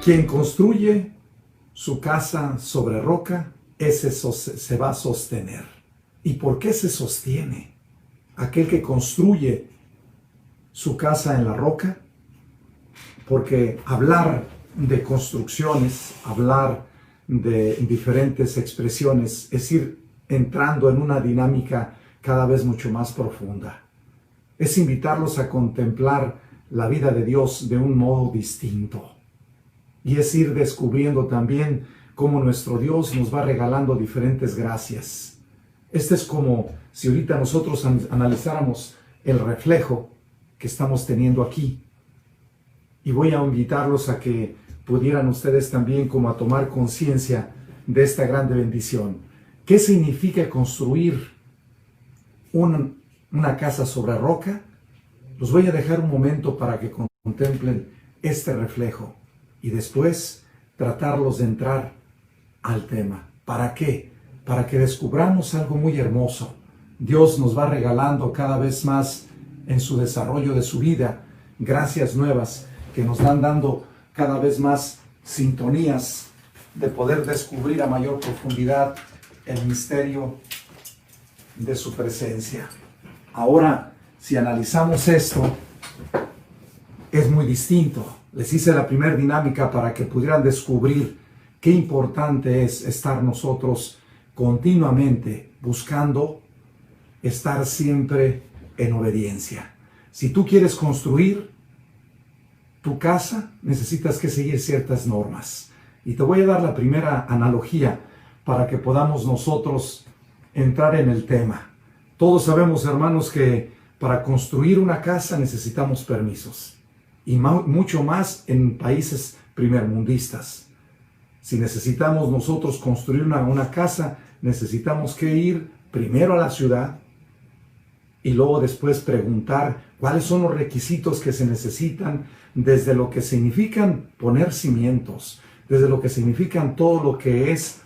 Quien construye su casa sobre roca, ese se va a sostener. ¿Y por qué se sostiene? Aquel que construye su casa en la roca, porque hablar de construcciones, hablar de diferentes expresiones, es ir entrando en una dinámica cada vez mucho más profunda. Es invitarlos a contemplar la vida de Dios de un modo distinto. Y es ir descubriendo también cómo nuestro Dios nos va regalando diferentes gracias. Este es como si ahorita nosotros analizáramos el reflejo que estamos teniendo aquí. Y voy a invitarlos a que pudieran ustedes también como a tomar conciencia de esta grande bendición. ¿Qué significa construir una casa sobre roca? Los voy a dejar un momento para que contemplen este reflejo y después tratarlos de entrar al tema. ¿Para qué? Para que descubramos algo muy hermoso. Dios nos va regalando cada vez más en su desarrollo de su vida gracias nuevas que nos van dando cada vez más sintonías de poder descubrir a mayor profundidad el misterio de su presencia. Ahora, si analizamos esto, es muy distinto. Les hice la primera dinámica para que pudieran descubrir qué importante es estar nosotros continuamente buscando estar siempre en obediencia. Si tú quieres construir tu casa, necesitas que seguir ciertas normas. Y te voy a dar la primera analogía para que podamos nosotros entrar en el tema. Todos sabemos, hermanos, que para construir una casa necesitamos permisos. Y mucho más en países primermundistas. Si necesitamos nosotros construir una casa, necesitamos que ir primero a la ciudad y luego después preguntar cuáles son los requisitos que se necesitan, desde lo que significan poner cimientos, desde lo que significan todo lo que es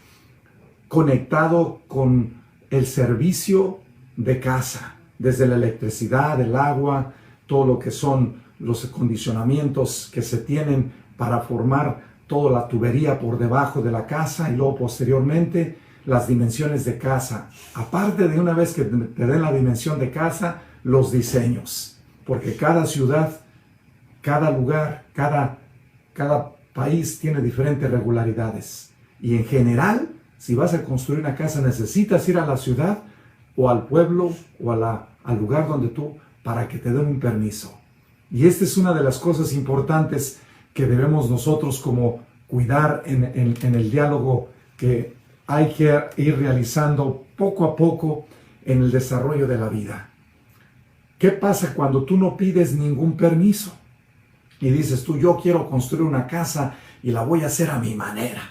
conectado con el servicio de casa, desde la electricidad, el agua, todo lo que son los acondicionamientos que se tienen para formar toda la tubería por debajo de la casa y luego posteriormente las dimensiones de casa. Aparte de una vez que te den la dimensión de casa, los diseños, porque cada ciudad, cada lugar, cada país tiene diferentes regularidades. Y en general, si vas a construir una casa, necesitas ir a la ciudad o al pueblo o al lugar donde para que te den un permiso. Y esta es una de las cosas importantes que debemos nosotros como cuidar en el diálogo que hay que ir realizando poco a poco en el desarrollo de la vida. ¿Qué pasa cuando tú no pides ningún permiso? Y dices tú, yo quiero construir una casa y la voy a hacer a mi manera.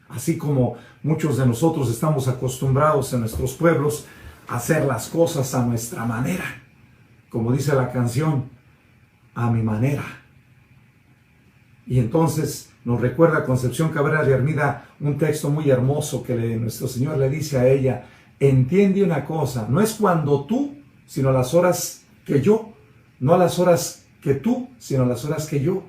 Así como muchos de nosotros estamos acostumbrados en nuestros pueblos a hacer las cosas a nuestra manera. Como dice la canción, a mi manera. Y entonces nos recuerda Concepción Cabrera de Armida un texto muy hermoso que nuestro Señor le dice a ella: entiende una cosa, no es cuando tú, sino a las horas que yo, no a las horas que tú, sino a las horas que yo,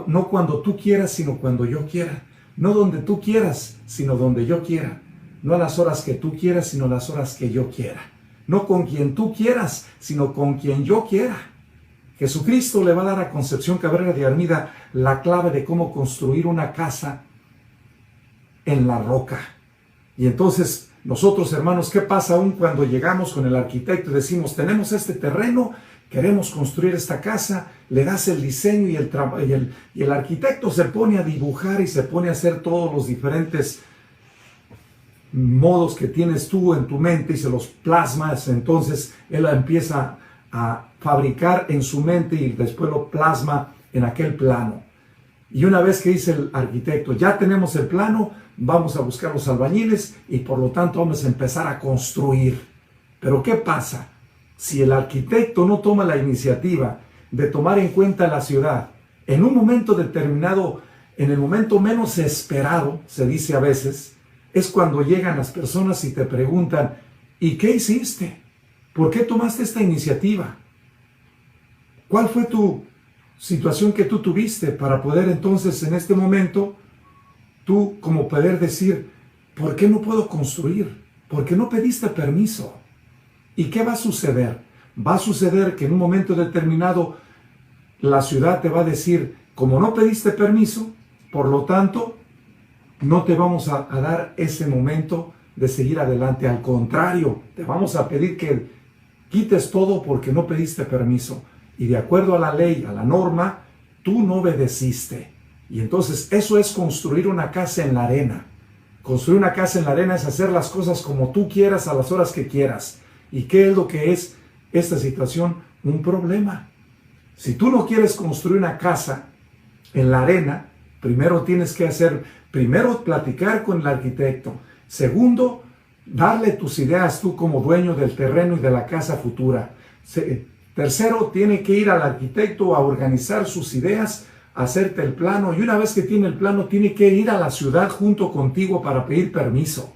no cuando tú quieras, sino cuando yo quiera, no donde tú quieras, sino donde yo quiera, no a las horas que tú quieras, sino a las horas que yo quiera, no con quien tú quieras, sino con quien yo quiera. Jesucristo le va a dar a Concepción Cabrera de Armida la clave de cómo construir una casa en la roca. Y entonces nosotros, hermanos, ¿qué pasa aún cuando llegamos con el arquitecto y decimos, tenemos este terreno, queremos construir esta casa? Le das el diseño y el arquitecto se pone a dibujar y se pone a hacer todos los diferentes modos que tienes tú en tu mente y se los plasmas. Entonces él empieza a fabricar en su mente y después lo plasma en aquel plano. Y una vez que dice el arquitecto, ya tenemos el plano, vamos a buscar los albañiles y por lo tanto vamos a empezar a construir. Pero ¿qué pasa? Si el arquitecto no toma la iniciativa de tomar en cuenta la ciudad, en un momento determinado, en el momento menos esperado, se dice a veces, es cuando llegan las personas y te preguntan, ¿y qué hiciste? ¿Por qué tomaste esta iniciativa? ¿Cuál fue tu situación que tú tuviste para poder entonces en este momento, tú como poder decir, ¿por qué no puedo construir? ¿Por qué no pediste permiso? ¿Y qué va a suceder? Va a suceder que en un momento determinado la ciudad te va a decir, como no pediste permiso, por lo tanto, no te vamos a dar ese momento de seguir adelante. Al contrario, te vamos a pedir que quites todo porque no pediste permiso. Y de acuerdo a la ley, a la norma, tú no obedeciste. Y entonces eso es construir una casa en la arena. Construir una casa en la arena es hacer las cosas como tú quieras a las horas que quieras. ¿Y qué es lo que es esta situación? Un problema. Si tú no quieres construir una casa en la arena, primero tienes que platicar con el arquitecto. Segundo, darle tus ideas tú como dueño del terreno y de la casa futura. Tercero, tiene que ir al arquitecto a organizar sus ideas, hacerte el plano, y una vez que tiene el plano, tiene que ir a la ciudad junto contigo para pedir permiso.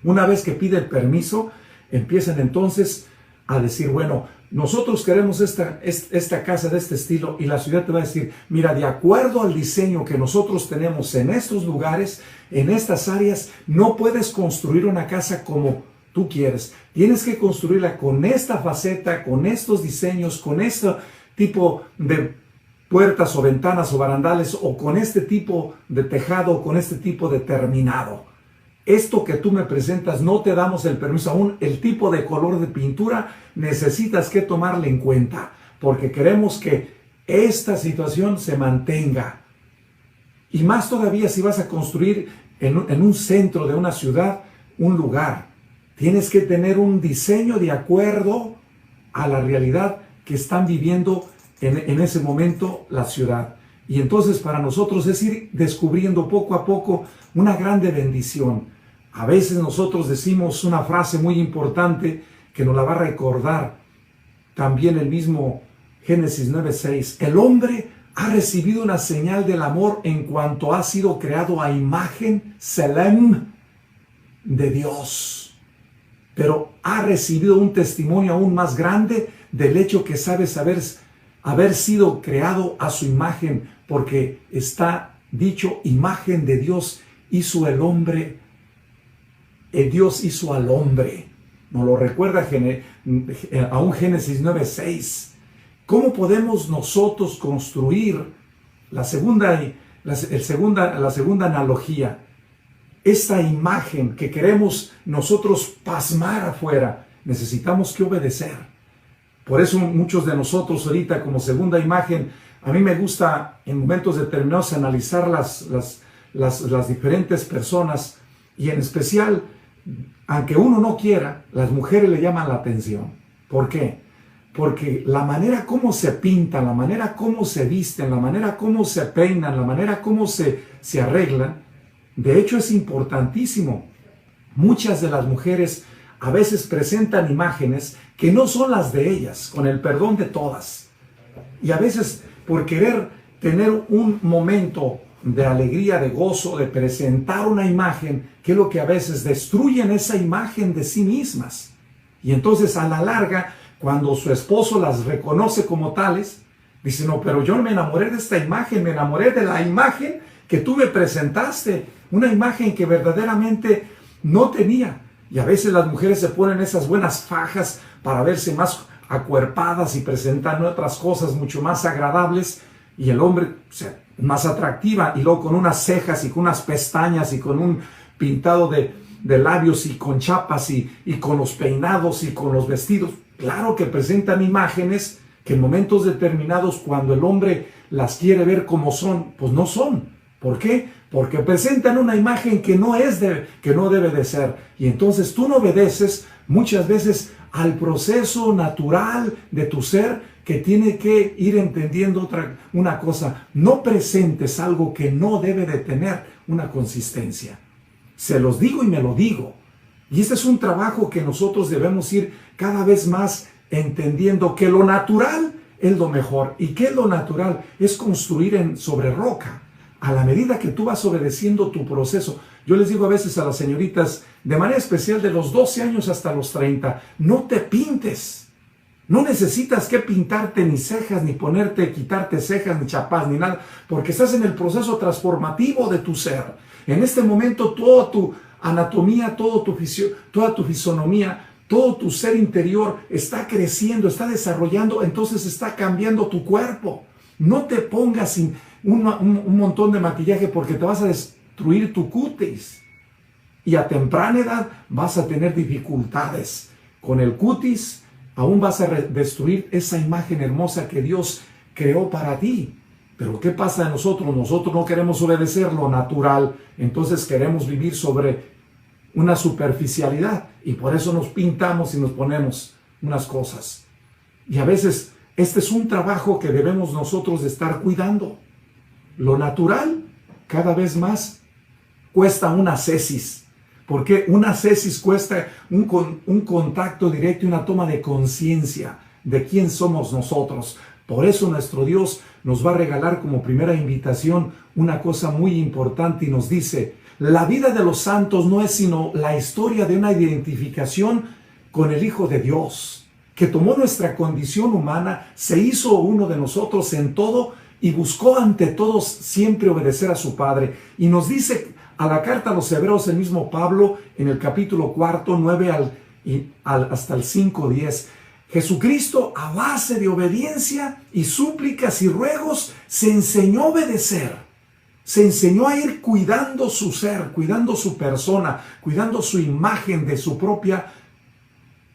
Una vez que pide el permiso, empiezan entonces a decir, bueno, nosotros queremos esta casa de este estilo, y la ciudad te va a decir, mira, de acuerdo al diseño que nosotros tenemos en estos lugares, en estas áreas, no puedes construir una casa como tú quieres. Tienes que construirla con esta faceta, con estos diseños, con este tipo de puertas o ventanas o barandales, o con este tipo de tejado, o con este tipo de terminado. Esto que tú me presentas no te damos el permiso aún. El tipo de color de pintura necesitas que tomarle en cuenta, porque queremos que esta situación se mantenga. Y más todavía si vas a construir en un centro de una ciudad, un lugar. Tienes que tener un diseño de acuerdo a la realidad que están viviendo en ese momento la ciudad. Y entonces para nosotros es ir descubriendo poco a poco una grande bendición. A veces nosotros decimos una frase muy importante que nos la va a recordar también el mismo Génesis 9:6. El hombre ha recibido una señal del amor en cuanto ha sido creado a imagen, Selem, de Dios. Pero ha recibido un testimonio aún más grande del hecho que sabes haber sido creado a su imagen, porque está dicho, imagen de Dios hizo el hombre. Dios hizo al hombre. Nos lo recuerda aún Génesis 9:6. ¿Cómo podemos nosotros construir la segunda analogía? Esta imagen que queremos nosotros pasmar afuera, necesitamos que obedecer. Por eso muchos de nosotros ahorita como segunda imagen, a mí me gusta en momentos determinados analizar las diferentes personas, y en especial, aunque uno no quiera, las mujeres le llaman la atención. ¿Por qué? Porque la manera como se pintan, la manera como se visten, la manera como se peinan, la manera como se arreglan, de hecho es importantísimo. Muchas de las mujeres a veces presentan imágenes que no son las de ellas, con el perdón de todas. Y a veces por querer tener un momento de alegría, de gozo, de presentar una imagen, que es lo que a veces destruyen esa imagen de sí mismas. Y entonces a la larga, cuando su esposo las reconoce como tales, dice, no, pero yo me enamoré de esta imagen, me enamoré de la imagen que tú me presentaste, una imagen que verdaderamente no tenía. Y a veces las mujeres se ponen esas buenas fajas para verse más acuerpadas y presentan otras cosas mucho más agradables, y el hombre más atractiva, y luego con unas cejas y con unas pestañas y con un pintado de labios y con chapas y con los peinados y con los vestidos. Claro que presentan imágenes que en momentos determinados, cuando el hombre las quiere ver como son, pues no son. ¿Por qué? Porque presentan una imagen que no debe de ser. Y entonces tú no obedeces muchas veces al proceso natural de tu ser, que tiene que ir entendiendo una cosa. No presentes algo que no debe de tener una consistencia. Se los digo y me lo digo. Y este es un trabajo que nosotros debemos ir cada vez más entendiendo, que lo natural es lo mejor. ¿Y qué es lo natural? Es construir sobre roca. A la medida que tú vas obedeciendo tu proceso. Yo les digo a veces a las señoritas, de manera especial de los 12 años hasta los 30, no te pintes. No necesitas que pintarte ni cejas, ni quitarte cejas, ni chapas, ni nada, porque estás en el proceso transformativo de tu ser. En este momento toda tu anatomía, toda tu fisonomía, todo tu ser interior está creciendo, está desarrollando, entonces está cambiando tu cuerpo. No te pongas un montón de maquillaje porque te vas a destruir tu cutis. Y a temprana edad vas a tener dificultades. Con el cutis aún vas a destruir esa imagen hermosa que Dios creó para ti. Pero ¿qué pasa de nosotros? Nosotros no queremos obedecer lo natural, entonces queremos vivir sobre una superficialidad y por eso nos pintamos y nos ponemos unas cosas. Y a veces este es un trabajo que debemos nosotros de estar cuidando. Lo natural cada vez más cuesta una ascesis. Porque una ascesis cuesta un contacto directo y una toma de conciencia de quién somos nosotros. Por eso nuestro Dios nos va a regalar como primera invitación una cosa muy importante y nos dice: la vida de los santos no es sino la historia de una identificación con el Hijo de Dios, que tomó nuestra condición humana, se hizo uno de nosotros en todo y buscó ante todos siempre obedecer a su Padre. Y nos dice a la carta a los Hebreos el mismo Pablo en el capítulo 4, 9 hasta el 5, 10. Jesucristo, a base de obediencia y súplicas y ruegos, se enseñó a obedecer. Se enseñó a ir cuidando su ser, cuidando su persona, cuidando su imagen de su propia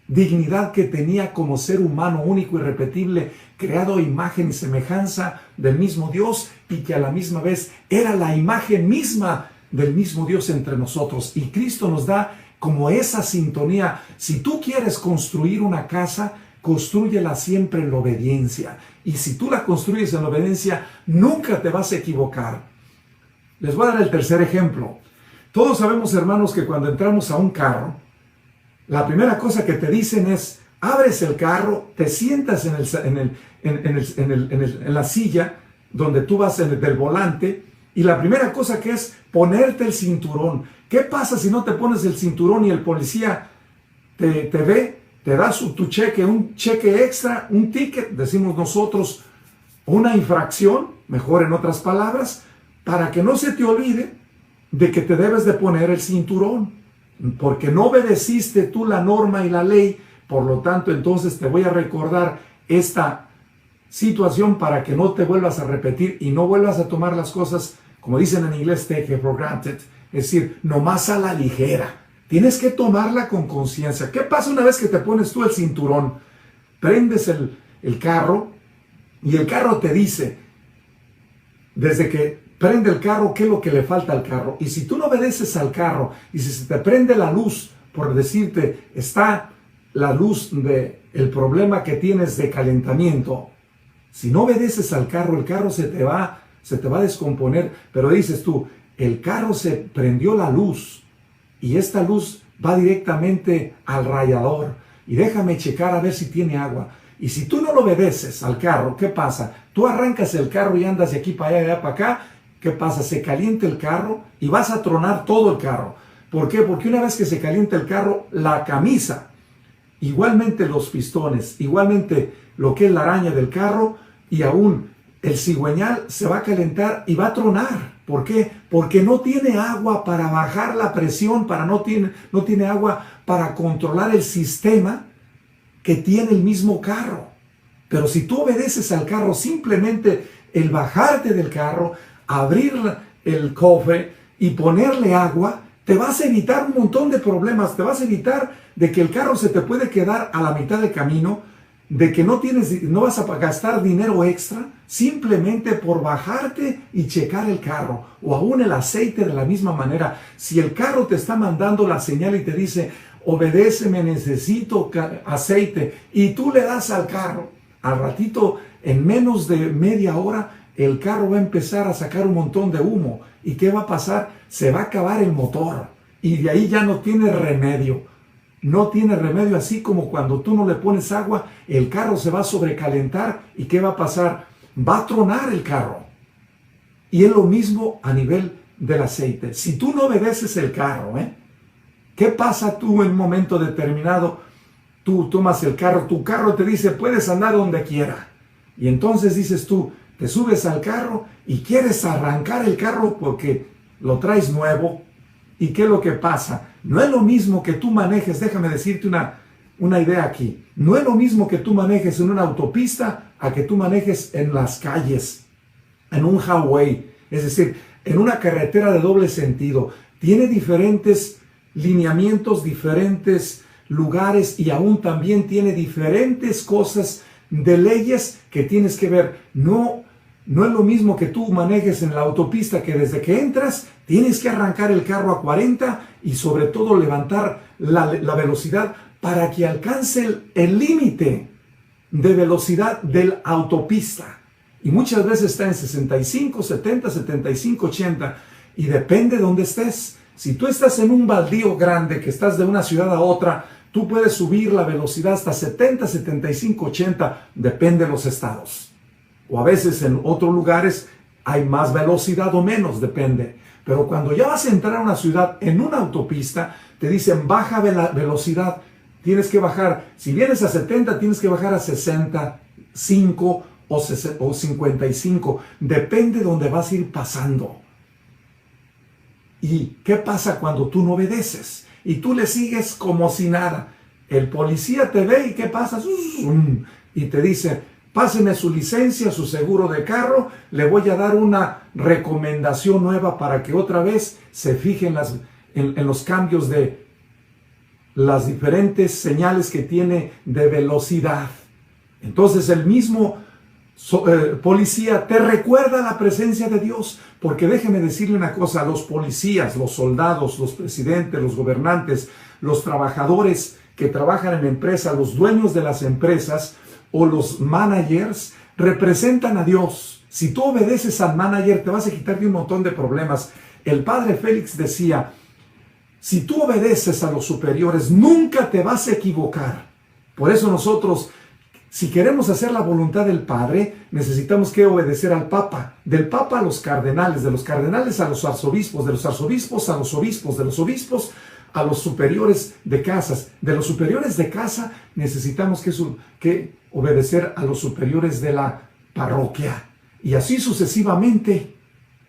dignidad que tenía como ser humano único y irrepetible, creado a imagen y semejanza del mismo Dios y que a la misma vez era la imagen misma del mismo Dios entre nosotros. Y Cristo nos da como esa sintonía. Si tú quieres construir una casa, constrúyela siempre en la obediencia. Y si tú la construyes en la obediencia, nunca te vas a equivocar. Les voy a dar el tercer ejemplo. Todos sabemos, hermanos, que cuando entramos a un carro, la primera cosa que te dicen es: abres el carro, te sientas en la silla donde tú vas del volante, y la primera cosa que es ponerte el cinturón. ¿Qué pasa si no te pones el cinturón y el policía te ve, te da tu cheque, un cheque extra, un ticket, decimos nosotros, una infracción, mejor en otras palabras, para que no se te olvide de que te debes de poner el cinturón? Porque no obedeciste tú la norma y la ley, por lo tanto, entonces te voy a recordar esta situación para que no te vuelvas a repetir y no vuelvas a tomar las cosas, como dicen en inglés, take it for granted, es decir, nomás a la ligera. Tienes que tomarla con conciencia. ¿Qué pasa una vez que te pones tú el cinturón? Prendes el carro y el carro te dice, desde que prende el carro, qué es lo que le falta al carro. Y si tú no obedeces al carro y si se te prende la luz, por decirte, está la luz del problema que tienes de calentamiento, si no obedeces al carro, el carro se te va a descomponer. Pero dices tú, el carro se prendió la luz y esta luz va directamente al radiador y déjame checar a ver si tiene agua. Y si tú no lo obedeces al carro, ¿qué pasa? Tú arrancas el carro y andas de aquí para allá, de allá para acá. ¿Qué pasa? Se calienta el carro y vas a tronar todo el carro. ¿Por qué? Porque una vez que se calienta el carro, la camisa, igualmente los pistones, igualmente lo que es la araña del carro y aún el cigüeñal se va a calentar y va a tronar. ¿Por qué? Porque no tiene agua para bajar la presión, no tiene agua para controlar el sistema que tiene el mismo carro. Pero si tú obedeces al carro, simplemente el bajarte del carro, abrir el cofre y ponerle agua, te vas a evitar un montón de problemas. Te vas a evitar de que el carro se te puede quedar a la mitad de camino, de que no vas a gastar dinero extra simplemente por bajarte y checar el carro, o aún el aceite de la misma manera. Si el carro te está mandando la señal y te dice, obedéceme, necesito aceite, y tú le das al carro, al ratito, en menos de media hora, el carro va a empezar a sacar un montón de humo. ¿Y qué va a pasar? Se va a acabar el motor y de ahí ya no tiene remedio. No tiene remedio, así como cuando tú no le pones agua, el carro se va a sobrecalentar. ¿Y qué va a pasar? Va a tronar el carro. Y es lo mismo a nivel del aceite. Si tú no obedeces el carro, ¿qué pasa tú en un momento determinado? tú tomas el carro, tu carro te dice, puedes andar donde quiera. Y entonces dices tú, te subes al carro y quieres arrancar el carro porque lo traes nuevo. ¿Y qué es lo que pasa? No es lo mismo que tú manejes, déjame decirte una idea aquí. No es lo mismo que tú manejes en una autopista a que tú manejes en las calles, en un highway, es decir, en una carretera de doble sentido. Tiene diferentes lineamientos, diferentes lugares y aún también tiene diferentes cosas de leyes que tienes que ver. No es lo mismo que tú manejes en la autopista, que desde que entras tienes que arrancar el carro a 40 y sobre todo levantar la velocidad para que alcance el límite de velocidad de la autopista. Y muchas veces está en 65, 70, 75, 80 y depende de dónde estés. Si tú estás en un baldío grande, que estás de una ciudad a otra, tú puedes subir la velocidad hasta 70, 75, 80, depende de los estados. O a veces en otros lugares hay más velocidad o menos, depende. Pero cuando ya vas a entrar a una ciudad en una autopista, te dicen baja velocidad. Tienes que bajar, si vienes a 70, tienes que bajar a 65 o 55. Depende de dónde vas a ir pasando. ¿Y qué pasa cuando tú no obedeces? Y tú le sigues como si nada. El policía te ve y ¿qué pasa? Y te dice, páseme su licencia, su seguro de carro, le voy a dar una recomendación nueva para que otra vez se fije en los cambios de las diferentes señales que tiene de velocidad. Entonces el mismo policía te recuerda la presencia de Dios, porque déjeme decirle una cosa, los policías, los soldados, los presidentes, los gobernantes, los trabajadores que trabajan en empresas, los dueños de las empresas o los managers representan a Dios. Si tú obedeces al manager te vas a quitar de un montón de problemas. El padre Félix decía, si tú obedeces a los superiores nunca te vas a equivocar. Por eso nosotros, si queremos hacer la voluntad del Padre, necesitamos que obedecer al Papa. Del Papa a los cardenales, de los cardenales a los arzobispos, de los arzobispos a los obispos, de los obispos a los superiores de casas. De los superiores de casa necesitamos que obedecer a los superiores de la parroquia. Y así sucesivamente.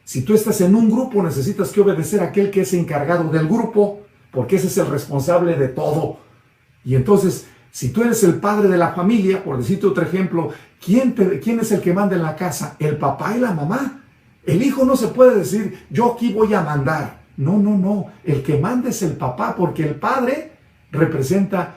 Si tú estás en un grupo, necesitas que obedecer a aquel que es encargado del grupo, porque ese es el responsable de todo. Y entonces, si tú eres el padre de la familia, por decirte otro ejemplo, ¿quién es el que manda en la casa? ¿El papá y la mamá? El hijo no se puede decir, yo aquí voy a mandar. No. El que manda es el papá, porque el padre representa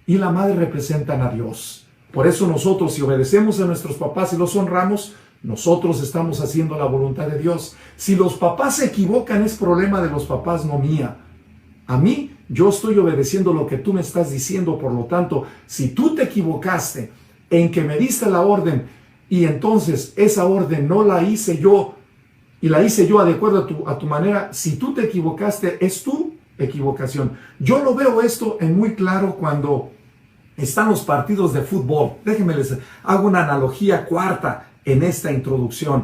y la madre representan a Dios. Por eso nosotros, si obedecemos a nuestros papás y los honramos, nosotros estamos haciendo la voluntad de Dios. Si los papás se equivocan, es problema de los papás, no mía. A mí, yo estoy obedeciendo lo que tú me estás diciendo. Por lo tanto, si tú te equivocaste en que me diste la orden y entonces esa orden no la hice yo y la hice yo de acuerdo a tu manera, si tú te equivocaste, es tu equivocación. Yo lo veo esto en muy claro cuando están los partidos de fútbol. Déjenme les hago una analogía cuarta en esta introducción.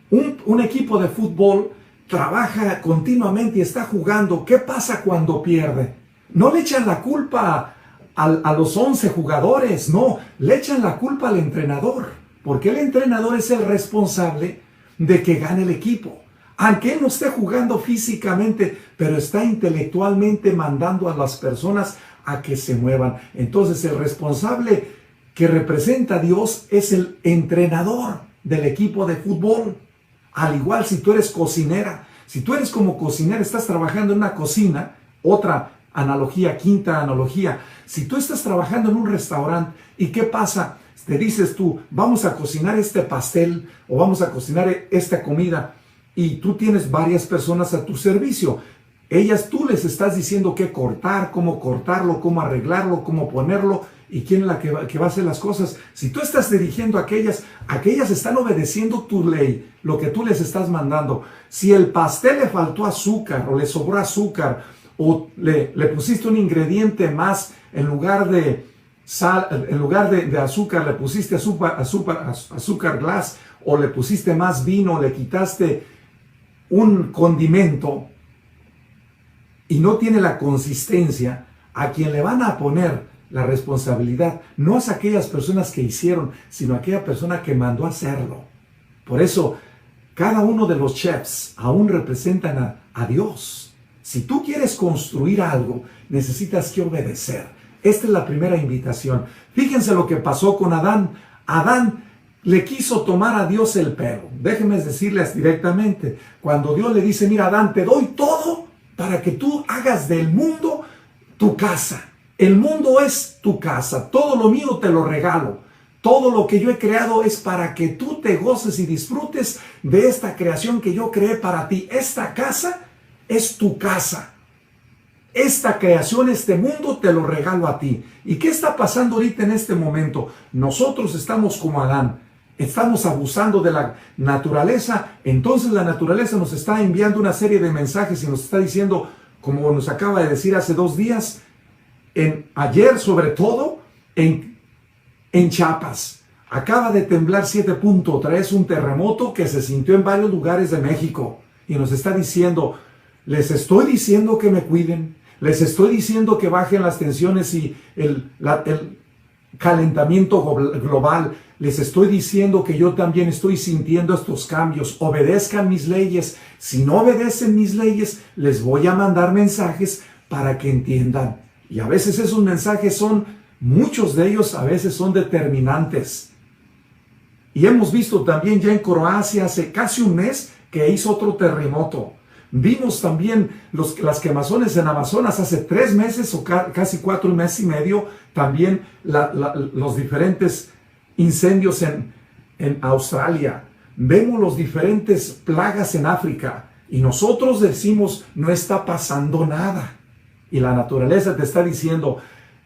Un equipo de fútbol trabaja continuamente y está jugando. ¿Qué pasa cuando pierde? No le echan la culpa a los 11 jugadores, no, le echan la culpa al entrenador, porque el entrenador es el responsable de que gane el equipo. Aunque él no esté jugando físicamente, pero está intelectualmente mandando a las personas a que se muevan. Entonces el responsable que representa a Dios es el entrenador del equipo de fútbol. Al igual si tú eres cocinera, si tú eres como cocinera, estás trabajando en una cocina, otra analogía, quinta analogía, si tú estás trabajando en un restaurante, ¿y qué pasa? Te dices tú, vamos a cocinar este pastel o vamos a cocinar esta comida y tú tienes varias personas a tu servicio. Tú les estás diciendo qué cortar, cómo cortarlo, cómo arreglarlo, cómo ponerlo y quién es la que va a hacer las cosas. Si tú estás dirigiendo a aquellas están obedeciendo tu ley, lo que tú les estás mandando. Si el pastel le faltó azúcar o le sobró azúcar o le pusiste un ingrediente más en lugar de sal, en lugar de azúcar le pusiste azúcar glass o le pusiste más vino, le quitaste un condimento y no tiene la consistencia, a quien le van a poner la responsabilidad no es aquellas personas que hicieron, sino aquella persona que mandó a hacerlo. Por eso, cada uno de los chefs aún representan a Dios. Si tú quieres construir algo, necesitas que obedecer. Esta es la primera invitación. Fíjense lo que pasó con Adán. Adán le quiso tomar a Dios el pelo. Déjenme decirles directamente, cuando Dios le dice, mira Adán, te doy todo para que tú hagas del mundo tu casa. El mundo es tu casa, todo lo mío te lo regalo. Todo lo que yo he creado es para que tú te goces y disfrutes de esta creación que yo creé para ti. Esta casa es tu casa. Esta creación, este mundo, te lo regalo a ti. ¿Y qué está pasando ahorita en este momento? Nosotros estamos como Adán. Estamos abusando de la naturaleza. Entonces la naturaleza nos está enviando una serie de mensajes y nos está diciendo, como nos acaba de decir hace 2 días, ayer sobre todo, en Chiapas. Acaba de temblar 7.3, un terremoto que se sintió en varios lugares de México. Y nos está diciendo, les estoy diciendo que me cuiden. Les estoy diciendo que bajen las tensiones y el calentamiento global. Les estoy diciendo que yo también estoy sintiendo estos cambios. Obedezcan mis leyes. Si no obedecen mis leyes, les voy a mandar mensajes para que entiendan. Y a veces esos mensajes son, muchos de ellos a veces son determinantes. Y hemos visto también ya en Croacia hace casi un mes que hizo otro terremoto. Vimos también las quemazones en Amazonas hace 3 meses o casi 4 meses y medio. También los diferentes incendios en Australia. Vemos los diferentes plagas en África. Y nosotros decimos, no está pasando nada. Y la naturaleza te está diciendo,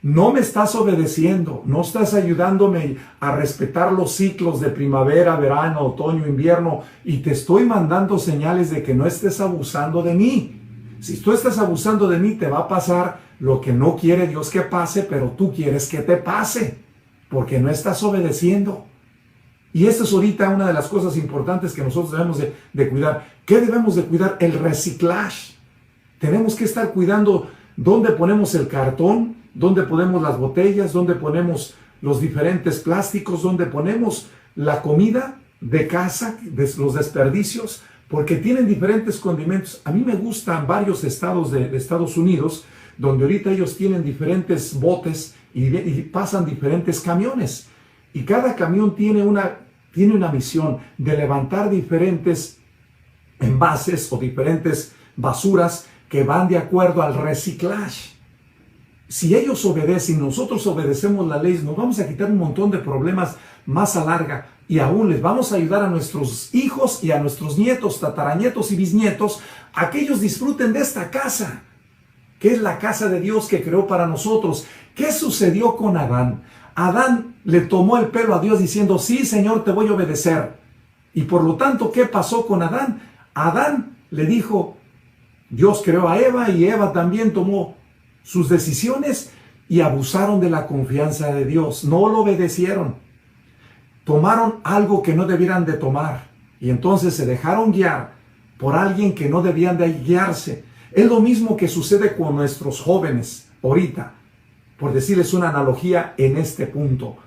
no me estás obedeciendo, no estás ayudándome a respetar los ciclos de primavera, verano, otoño, invierno, y te estoy mandando señales de que no estés abusando de mí. Si tú estás abusando de mí, te va a pasar lo que no quiere Dios que pase, pero tú quieres que te pase, porque no estás obedeciendo. Y esta es ahorita una de las cosas importantes que nosotros debemos de cuidar. ¿Qué debemos de cuidar? El reciclaje. Tenemos que estar cuidando dónde ponemos el cartón, dónde ponemos las botellas, dónde ponemos los diferentes plásticos, dónde ponemos la comida de casa, los desperdicios, porque tienen diferentes condimentos. A mí me gustan varios estados de Estados Unidos, donde ahorita ellos tienen diferentes botes y pasan diferentes camiones. Y cada camión tiene una misión de levantar diferentes envases o diferentes basuras que van de acuerdo al reciclaje. Si ellos obedecen, nosotros obedecemos la ley, nos vamos a quitar un montón de problemas más a larga y aún les vamos a ayudar a nuestros hijos y a nuestros nietos, tataranietos y bisnietos a que ellos disfruten de esta casa, que es la casa de Dios que creó para nosotros. ¿Qué sucedió con Adán? Adán le tomó el pelo a Dios diciendo, sí, Señor, te voy a obedecer. Y por lo tanto, ¿qué pasó con Adán? Adán le dijo, Dios creó a Eva y Eva también tomó sus decisiones y abusaron de la confianza de Dios. No lo obedecieron. Tomaron algo que no debieran de tomar y entonces se dejaron guiar por alguien que no debían de guiarse. Es lo mismo que sucede con nuestros jóvenes ahorita, por decirles una analogía en este punto.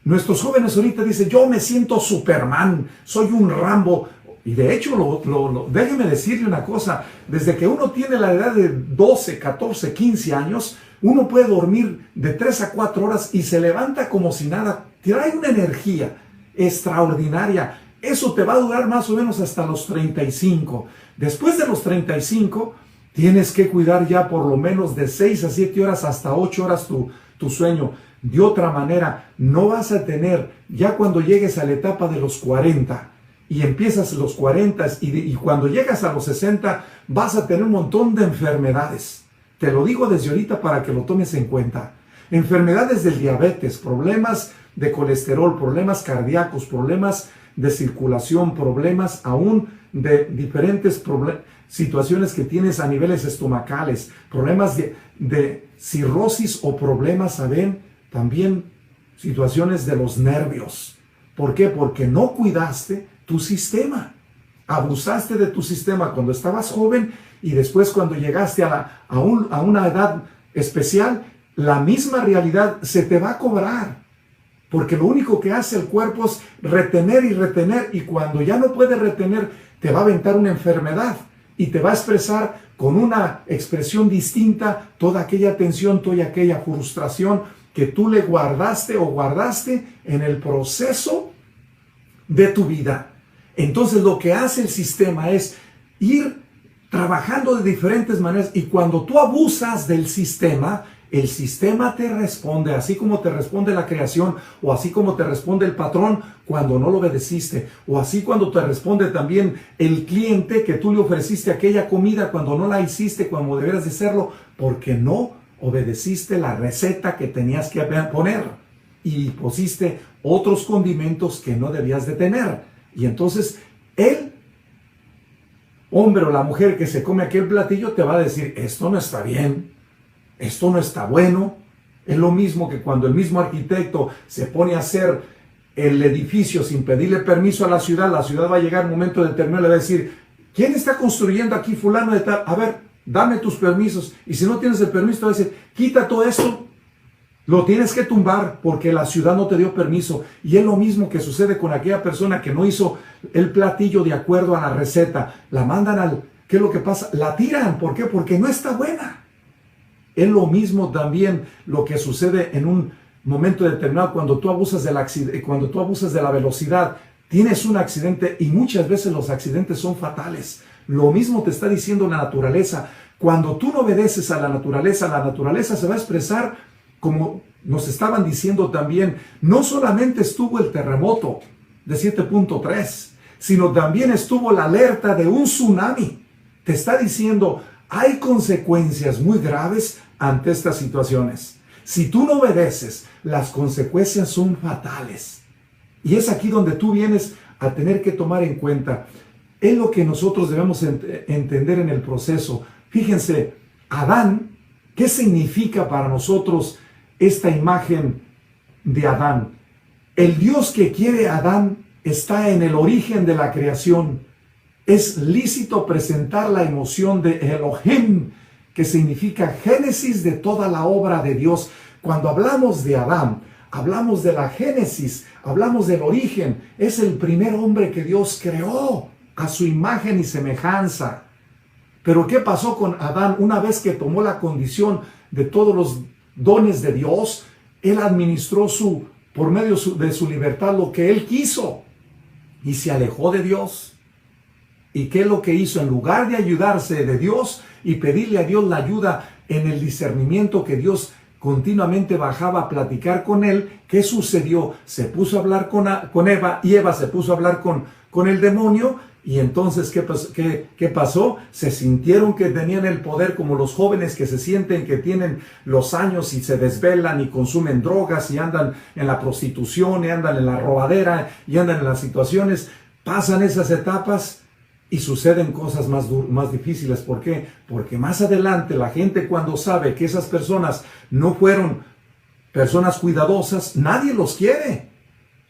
Nuestros jóvenes ahorita dicen, yo me siento Superman, soy un Rambo. Y de hecho, déjeme decirle una cosa, desde que uno tiene la edad de 12, 14, 15 años, uno puede dormir de 3 a 4 horas y se levanta como si nada. Trae una energía extraordinaria. Eso te va a durar más o menos hasta los 35. Después de los 35, tienes que cuidar ya por lo menos de 6 a 7 horas hasta 8 horas tu sueño. De otra manera, no vas a tener, ya cuando llegues a la etapa de los 40, y empiezas los 40 y cuando llegas a los 60 vas a tener un montón de enfermedades. Te lo digo desde ahorita para que lo tomes en cuenta. Enfermedades del diabetes, problemas de colesterol, problemas cardíacos, problemas de circulación, problemas aún de diferentes situaciones que tienes a niveles estomacales, problemas de cirrosis o problemas, ¿saben? También situaciones de los nervios. ¿Por qué? Porque no cuidaste tu sistema. Abusaste de tu sistema cuando estabas joven y después cuando llegaste a una edad especial, la misma realidad se te va a cobrar. Porque lo único que hace el cuerpo es retener y retener, y cuando ya no puede retener, te va a aventar una enfermedad y te va a expresar con una expresión distinta toda aquella tensión, toda aquella frustración que tú le guardaste o guardaste en el proceso de tu vida. Entonces lo que hace el sistema es ir trabajando de diferentes maneras, y cuando tú abusas del sistema, el sistema te responde, así como te responde la creación, o así como te responde el patrón cuando no lo obedeciste, o así cuando te responde también el cliente que tú le ofreciste aquella comida cuando no la hiciste como deberías de hacerlo, porque no obedeciste la receta que tenías que poner y pusiste otros condimentos que no debías de tener. Y entonces el hombre o la mujer que se come aquel platillo te va a decir, esto no está bien, esto no está bueno. Es lo mismo que cuando el mismo arquitecto se pone a hacer el edificio sin pedirle permiso a la ciudad va a llegar un momento determinado y le va a decir, ¿quién está construyendo aquí fulano de tal? A ver, dame tus permisos. Y si no tienes el permiso, te va a decir, quita todo esto, lo tienes que tumbar porque la ciudad no te dio permiso. Y es lo mismo que sucede con aquella persona que no hizo el platillo de acuerdo a la receta. La mandan al... ¿Qué es lo que pasa? La tiran. ¿Por qué? Porque no está buena. Es lo mismo también lo que sucede en un momento determinado cuando tú abusas cuando tú abusas de la velocidad. Tienes un accidente y muchas veces los accidentes son fatales. Lo mismo te está diciendo la naturaleza. Cuando tú no obedeces a la naturaleza se va a expresar como nos estaban diciendo también. No solamente estuvo el terremoto de 7.3, sino también estuvo la alerta de un tsunami. Te está diciendo, hay consecuencias muy graves ante estas situaciones. Si tú no obedeces, las consecuencias son fatales. Y es aquí donde tú vienes a tener que tomar en cuenta. Es lo que nosotros debemos entender en el proceso. Fíjense, Adán, ¿qué significa para nosotros esta imagen de Adán? El Dios que quiere a Adán está en el origen de la creación. Es lícito presentar la emoción de Elohim, que significa génesis de toda la obra de Dios. Cuando hablamos de Adán, hablamos de la génesis, hablamos del origen. Es el primer hombre que Dios creó a su imagen y semejanza. Pero ¿qué pasó con Adán? Una vez que tomó la condición de todos los dones de Dios, él administró por medio de su libertad lo que él quiso y se alejó de Dios. ¿Y qué es lo que hizo? En lugar de ayudarse de Dios y pedirle a Dios la ayuda en el discernimiento que Dios continuamente bajaba a platicar con él, ¿qué sucedió? Se puso a hablar con Eva, y Eva se puso a hablar con el demonio. Y entonces, ¿qué pasó? Se sintieron que tenían el poder, como los jóvenes que se sienten que tienen los años y se desvelan y consumen drogas y andan en la prostitución y andan en la robadera y andan en las situaciones. Pasan esas etapas y suceden cosas más difíciles. ¿Por qué? Porque más adelante la gente, cuando sabe que esas personas no fueron personas cuidadosas, nadie los quiere.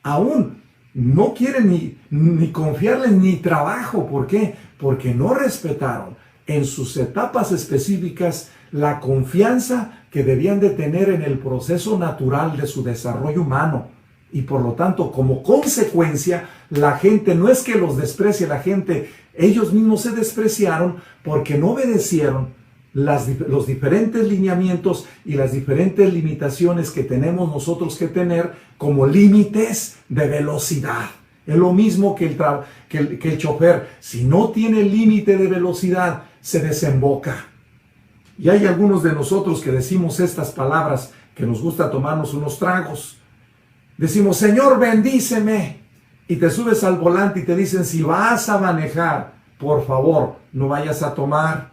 Aún no quieren ni confiarles ni trabajo. ¿Por qué? Porque no respetaron en sus etapas específicas la confianza que debían de tener en el proceso natural de su desarrollo humano. Y por lo tanto, como consecuencia, la gente, no es que los desprecie la gente, ellos mismos se despreciaron porque no obedecieron los diferentes lineamientos y las diferentes limitaciones que tenemos nosotros que tener como límites de velocidad. Es lo mismo que el chofer. Si no tiene límite de velocidad, se desemboca. Y hay algunos de nosotros que decimos estas palabras, que nos gusta tomarnos unos tragos. Decimos, Señor, bendíceme. Y te subes al volante y te dicen, si vas a manejar, por favor, no vayas a tomar.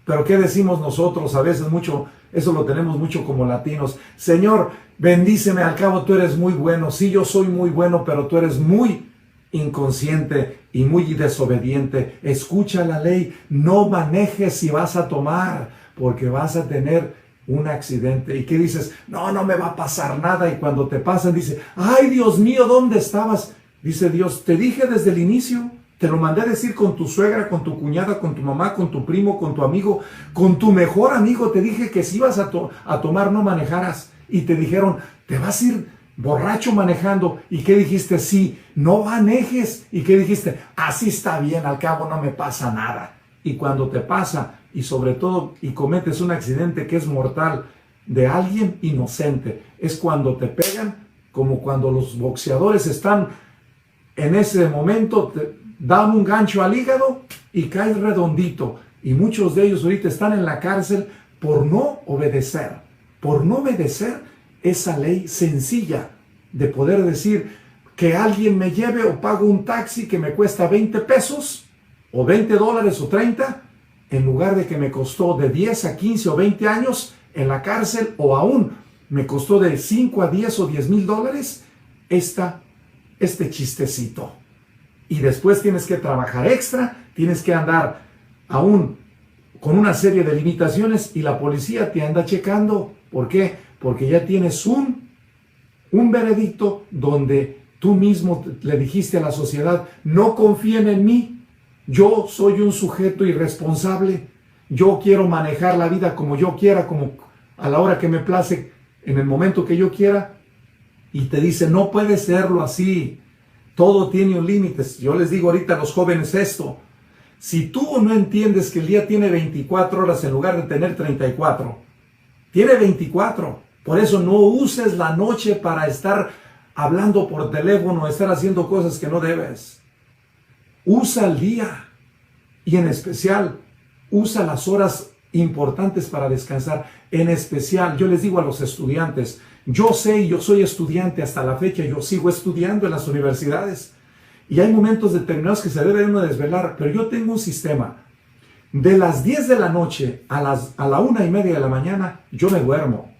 Pero ¿qué decimos nosotros? A veces mucho, eso lo tenemos mucho como latinos. Señor, bendíceme, al cabo tú eres muy bueno. Sí, yo soy muy bueno, pero tú eres muy inconsciente y muy desobediente. Escucha la ley, no manejes si vas a tomar, porque vas a tener un accidente. ¿Y qué dices? No me va a pasar nada. Y cuando te pasan, dice, ay, Dios mío, ¿dónde estabas? Dice Dios, te dije desde el inicio Te lo mandé a decir con tu suegra, con tu cuñada, con tu mamá, con tu primo, con tu amigo, con tu mejor amigo. Te dije que si ibas a tomar no manejaras. Y te dijeron, te vas a ir borracho manejando. ¿Y qué dijiste? Sí, no manejes. ¿Y qué dijiste? Así está bien, al cabo no me pasa nada. Y cuando te pasa, y sobre todo, y cometes un accidente que es mortal de alguien inocente, es cuando te pegan, como cuando los boxeadores están en ese momento, te dan un gancho al hígado y caes redondito. Y muchos de ellos ahorita están en la cárcel por no obedecer esa ley sencilla de poder decir que alguien me lleve o pago un taxi que me cuesta 20 pesos o 20 dólares o 30, en lugar de que me costó de 10 a 15 o 20 años en la cárcel, o aún me costó de 5 a 10 o 10 mil dólares este chistecito. Y después tienes que trabajar extra, tienes que andar aún con una serie de limitaciones y la policía te anda checando. ¿Por qué? Porque ya tienes un veredicto donde tú mismo le dijiste a la sociedad, no confíen en mí, yo soy un sujeto irresponsable, yo quiero manejar la vida como yo quiera, como a la hora que me place, en el momento que yo quiera, y te dice, no puede serlo así, todo tiene un límite. Yo les digo ahorita a los jóvenes esto, si tú no entiendes que el día tiene 24 horas en lugar de tener 34, tiene 24, por eso no uses la noche para estar hablando por teléfono, estar haciendo cosas que no debes. Usa el día y en especial usa las horas importantes para descansar. En especial, yo les digo a los estudiantes, yo soy estudiante hasta la fecha, yo sigo estudiando en las universidades y hay momentos determinados que se debe uno desvelar, pero yo tengo un sistema. De las 10 de la noche a la 1:30 de la mañana, yo me duermo.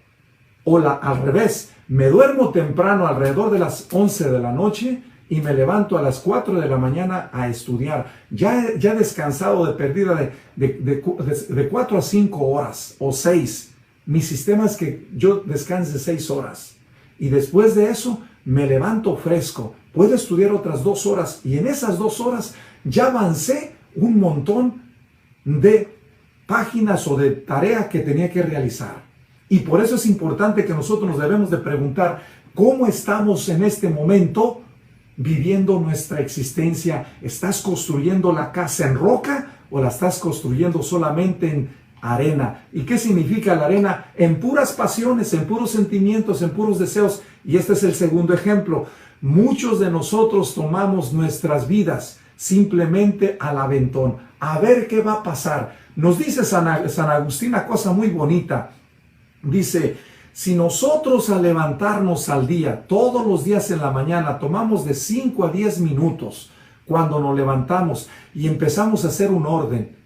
Al revés, me duermo temprano alrededor de las 11 de la noche y me levanto a las 4 de la mañana a estudiar. Ya descansado de pérdida de 4 a 5 horas o 6. Mi sistema es que yo descanse 6 horas. Y después de eso me levanto fresco. Puedo estudiar otras 2 horas y en esas 2 horas ya avancé un montón de páginas o de tarea que tenía que realizar. Y por eso es importante que nosotros nos debemos de preguntar cómo estamos en este momento viviendo nuestra existencia. ¿Estás construyendo la casa en roca o la estás construyendo solamente en arena? ¿Y qué significa la arena? En puras pasiones, en puros sentimientos, en puros deseos. Y este es el segundo ejemplo. Muchos de nosotros tomamos nuestras vidas simplemente al aventón, a ver qué va a pasar. Nos dice San Agustín una cosa muy bonita. Dice, si nosotros al levantarnos al día, todos los días en la mañana, tomamos de 5 a 10 minutos cuando nos levantamos y empezamos a hacer un orden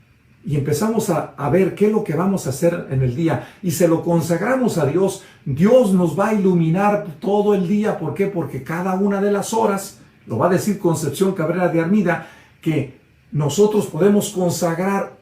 y empezamos a ver qué es lo que vamos a hacer en el día y se lo consagramos a Dios, Dios nos va a iluminar todo el día. ¿Por qué? Porque cada una de las horas, lo va a decir Concepción Cabrera de Armida, que nosotros podemos consagrar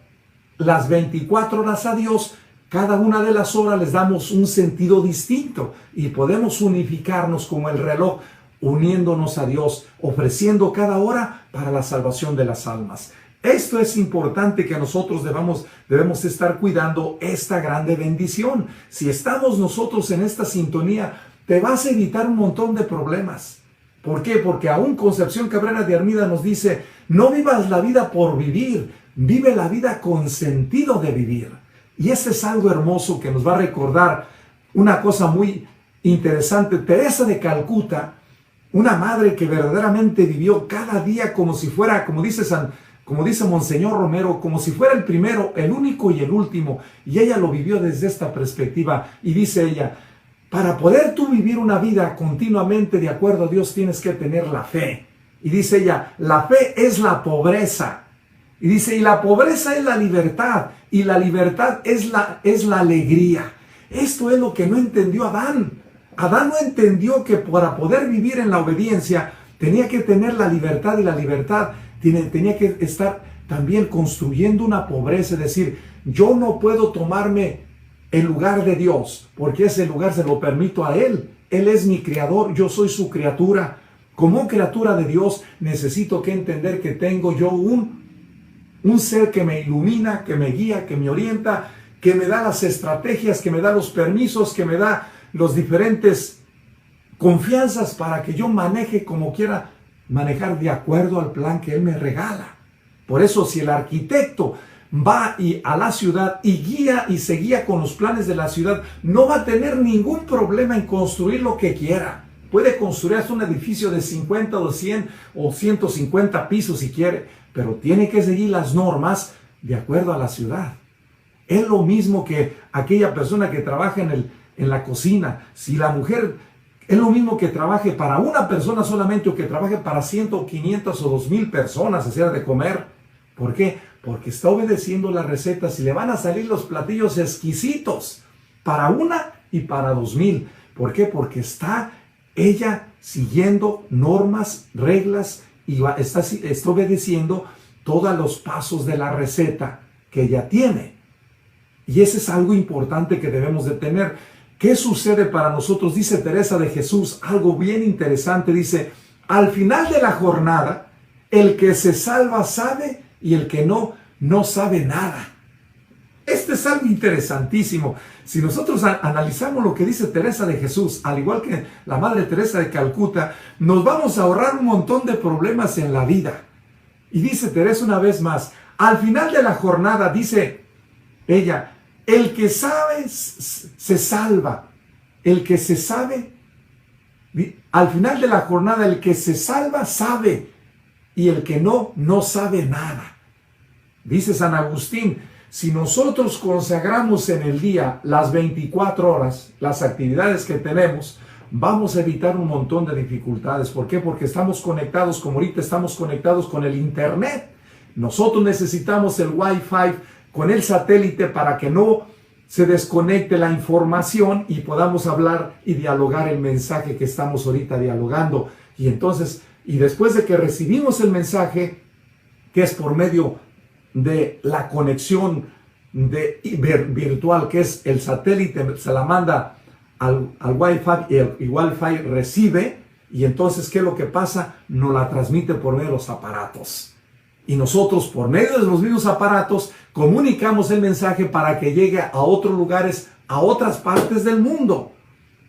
las 24 horas a Dios. Cada una de las horas les damos un sentido distinto y podemos unificarnos como el reloj, uniéndonos a Dios, ofreciendo cada hora para la salvación de las almas. Esto es importante, que nosotros debemos estar cuidando esta grande bendición. Si estamos nosotros en esta sintonía, te vas a evitar un montón de problemas. ¿Por qué? Porque aún Concepción Cabrera de Armida nos dice, no vivas la vida por vivir, vive la vida con sentido de vivir. Y este es algo hermoso que nos va a recordar una cosa muy interesante. Teresa de Calcuta, una madre que verdaderamente vivió cada día como si fuera, como dice Monseñor Romero, como si fuera el primero, el único y el último. Y ella lo vivió desde esta perspectiva. Y dice ella, para poder tú vivir una vida continuamente de acuerdo a Dios, tienes que tener la fe. Y dice ella, la fe es la pobreza. Y dice, y la pobreza es la libertad, y la libertad es la alegría. Esto es lo que no entendió Adán. Adán no entendió que para poder vivir en la obediencia tenía que tener la libertad, y la libertad tenía que estar también construyendo una pobreza. Es decir, yo no puedo tomarme el lugar de Dios, porque ese lugar se lo permito a Él. Él es mi creador, yo soy su criatura. Como criatura de Dios, necesito que entender que tengo yo un ser que me ilumina, que me guía, que me orienta, que me da las estrategias, que me da los permisos, que me da los diferentes confianzas para que yo maneje como quiera manejar de acuerdo al plan que Él me regala. Por eso, si el arquitecto va a la ciudad y guía y se guía con los planes de la ciudad, no va a tener ningún problema en construir lo que quiera. Puede construir hasta un edificio de 50 o 100 o 150 pisos si quiere, pero tiene que seguir las normas de acuerdo a la ciudad. Es lo mismo que aquella persona que trabaja en la cocina. Si la mujer es lo mismo que trabaje para una persona solamente o que trabaje para 100 o 500 o 2000 personas hacer de comer. ¿Por qué? Porque está obedeciendo las recetas y le van a salir los platillos exquisitos para una y para 2000. ¿Por qué? Porque está ella siguiendo normas, reglas y está obedeciendo todos los pasos de la receta que ella tiene. Y ese es algo importante que debemos de tener. ¿Qué sucede para nosotros? Dice Teresa de Jesús, algo bien interesante. Dice, al final de la jornada, el que se salva sabe y el que no, no sabe nada. Este es algo interesantísimo. Si nosotros analizamos lo que dice Teresa de Jesús, al igual que la Madre Teresa de Calcuta, nos vamos a ahorrar un montón de problemas en la vida. Y dice Teresa una vez más, al final de la jornada, dice ella, el que sabe se salva. El que se sabe, al final de la jornada, el que se salva sabe. Y el que no, no sabe nada. Dice San Agustín, si nosotros consagramos en el día las 24 horas, las actividades que tenemos, vamos a evitar un montón de dificultades. ¿Por qué? Porque estamos conectados, como ahorita estamos conectados con el Internet. Nosotros necesitamos el Wi-Fi con el satélite para que no se desconecte la información y podamos hablar y dialogar el mensaje que estamos ahorita dialogando. Y entonces, y después de que recibimos el mensaje, que es por medio de la conexión virtual, que es el satélite, se la manda al Wi-Fi y el Wi-Fi recibe, y entonces, ¿qué es lo que pasa? Nos la transmite por medio de los aparatos. Y nosotros, por medio de los mismos aparatos, comunicamos el mensaje para que llegue a otros lugares, a otras partes del mundo.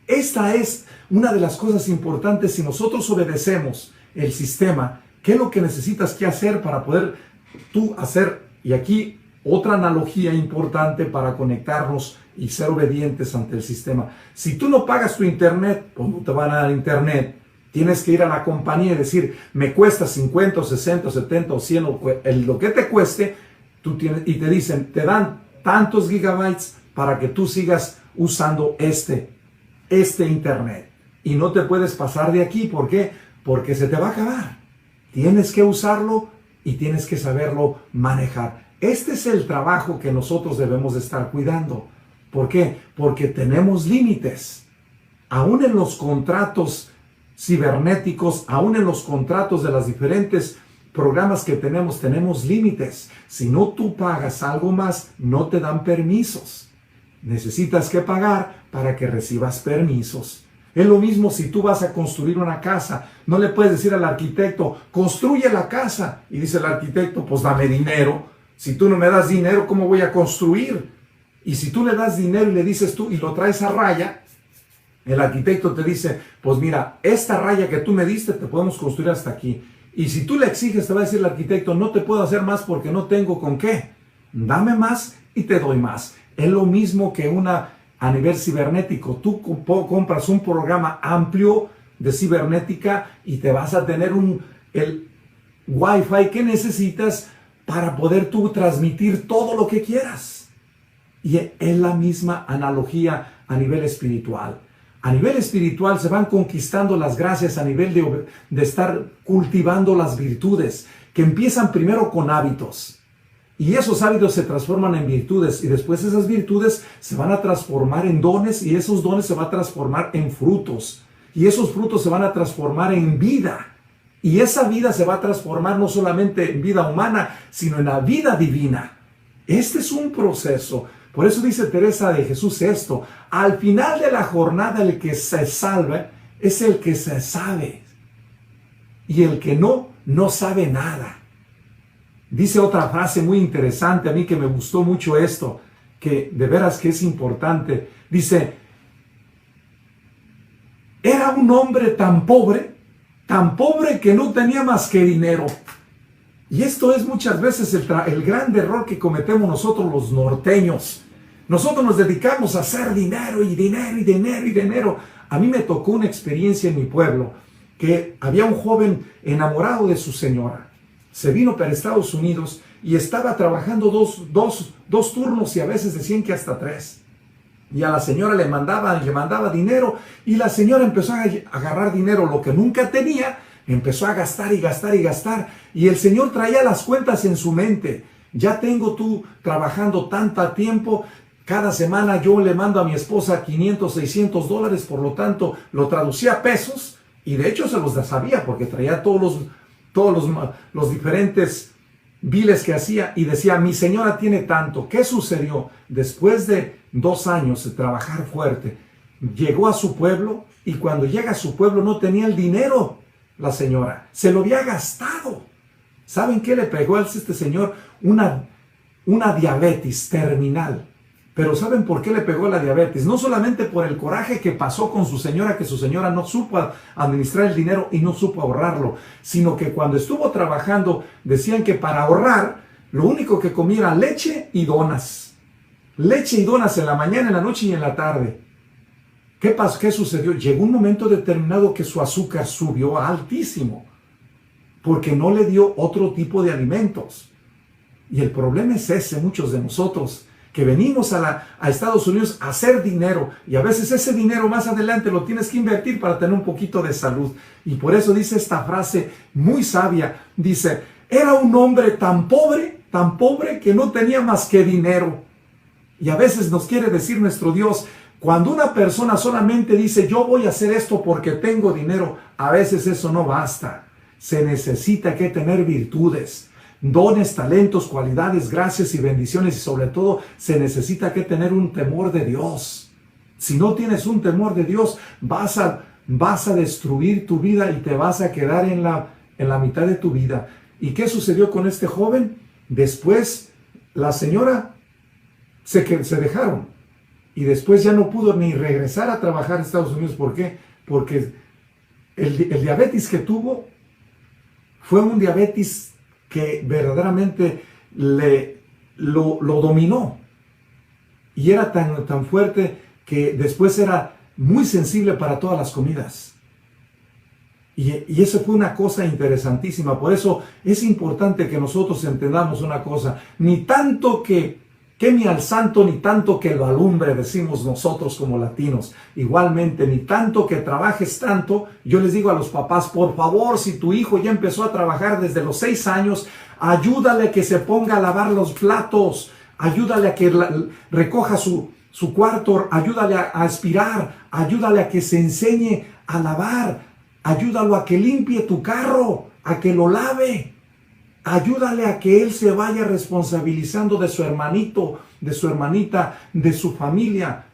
Esta es una de las cosas importantes. Si nosotros obedecemos el sistema, ¿qué es lo que necesitas que hacer para poder tú hacer? Y aquí otra analogía importante para conectarnos y ser obedientes ante el sistema. Si tú no pagas tu internet, pues no te van a dar internet. Tienes que ir a la compañía y decir, me cuesta 50, o 60, o 70, o 100, o lo que te cueste, y te dicen, te dan tantos gigabytes para que tú sigas usando este internet. Y no te puedes pasar de aquí. ¿Por qué? Porque se te va a acabar. Tienes que usarlo y tienes que saberlo manejar. Este es el trabajo que nosotros debemos de estar cuidando. ¿Por qué? Porque tenemos límites. Aún en los contratos cibernéticos, aún en los contratos de los diferentes programas que tenemos límites. Si no tú pagas algo más, no te dan permisos. Necesitas que pagar para que recibas permisos. Es lo mismo si tú vas a construir una casa. No le puedes decir al arquitecto, construye la casa. Y dice el arquitecto, pues dame dinero. Si tú no me das dinero, ¿cómo voy a construir? Y si tú le das dinero y le dices tú y lo traes a raya, el arquitecto te dice, pues mira, esta raya que tú me diste te podemos construir hasta aquí. Y si tú le exiges, te va a decir el arquitecto, no te puedo hacer más porque no tengo con qué. Dame más y te doy más. Es lo mismo que a nivel cibernético. Tú compras un programa amplio de cibernética y te vas a tener el Wi-Fi que necesitas para poder tú transmitir todo lo que quieras. Y es la misma analogía a nivel espiritual. A nivel espiritual se van conquistando las gracias a nivel de estar cultivando las virtudes, que empiezan primero con hábitos. Y esos hábitos se transforman en virtudes y después esas virtudes se van a transformar en dones y esos dones se van a transformar en frutos. Y esos frutos se van a transformar en vida. Y esa vida se va a transformar no solamente en vida humana, sino en la vida divina. Este es un proceso. Por eso dice Teresa de Jesús esto, al final de la jornada el que se salva es el que se sabe. y el que no, no sabe nada. Dice otra frase muy interesante, a mí que me gustó mucho esto, que de veras que es importante. Dice, era un hombre tan pobre que no tenía más que dinero. Y esto es muchas veces el gran error que cometemos nosotros los norteños. Nosotros nos dedicamos a hacer dinero y dinero y dinero y dinero. A mí me tocó una experiencia en mi pueblo, que había un joven enamorado de su señora. Se vino para Estados Unidos y estaba trabajando dos turnos y a veces decían que hasta 3. Y a la señora le mandaba dinero y la señora empezó a agarrar dinero, lo que nunca tenía, empezó a gastar y gastar y gastar. Y el señor traía las cuentas en su mente. Ya tengo tú trabajando tanto tiempo, cada semana yo le mando a mi esposa $500, $600, por lo tanto lo traducía a pesos y de hecho se los sabía porque traía todos los diferentes biles que hacía y decía, mi señora tiene tanto. ¿Qué sucedió? Después de 2 años de trabajar fuerte, llegó a su pueblo y cuando llega a su pueblo no tenía el dinero la señora, se lo había gastado. ¿Saben qué le pegó a este señor? Una diabetes terminal. Pero ¿saben por qué le pegó la diabetes? No solamente por el coraje que pasó con su señora, que su señora no supo administrar el dinero y no supo ahorrarlo, sino que cuando estuvo trabajando decían que para ahorrar lo único que comía era leche y donas. Leche y donas en la mañana, en la noche y en la tarde. ¿Qué pasó? ¿Qué sucedió? Llegó un momento determinado que su azúcar subió altísimo porque no le dio otro tipo de alimentos. Y el problema es ese, muchos de nosotros, que venimos a Estados Unidos a hacer dinero y a veces ese dinero más adelante lo tienes que invertir para tener un poquito de salud. Y por eso dice esta frase muy sabia, dice, era un hombre tan pobre que no tenía más que dinero. Y a veces nos quiere decir nuestro Dios, cuando una persona solamente dice, yo voy a hacer esto porque tengo dinero, a veces eso no basta. Se necesita que tener virtudes, dones, talentos, cualidades, gracias y bendiciones y sobre todo se necesita que tener un temor de Dios. Si no tienes un temor de Dios, vas a destruir tu vida y te vas a quedar en la mitad de tu vida. ¿Y qué sucedió con este joven? Después la señora se dejaron y después ya no pudo ni regresar a trabajar a Estados Unidos. ¿Por qué? Porque el diabetes que tuvo fue un diabetes que verdaderamente lo dominó. Y era tan fuerte que después era muy sensible para todas las comidas. Y eso fue una cosa interesantísima. Por eso es importante que nosotros entendamos una cosa. Ni tanto que queme al santo, ni tanto que lo alumbre, decimos nosotros como latinos. Igualmente, ni tanto que trabajes tanto. Yo les digo a los papás, por favor, si tu hijo ya empezó a trabajar desde los 6 años, ayúdale a que se ponga a lavar los platos, ayúdale a que recoja su cuarto, ayúdale a aspirar, ayúdale a que se enseñe a lavar, ayúdalo a que limpie tu carro, a que lo lave. Ayúdale a que él se vaya responsabilizando de su hermanito, de su hermanita, de su familia.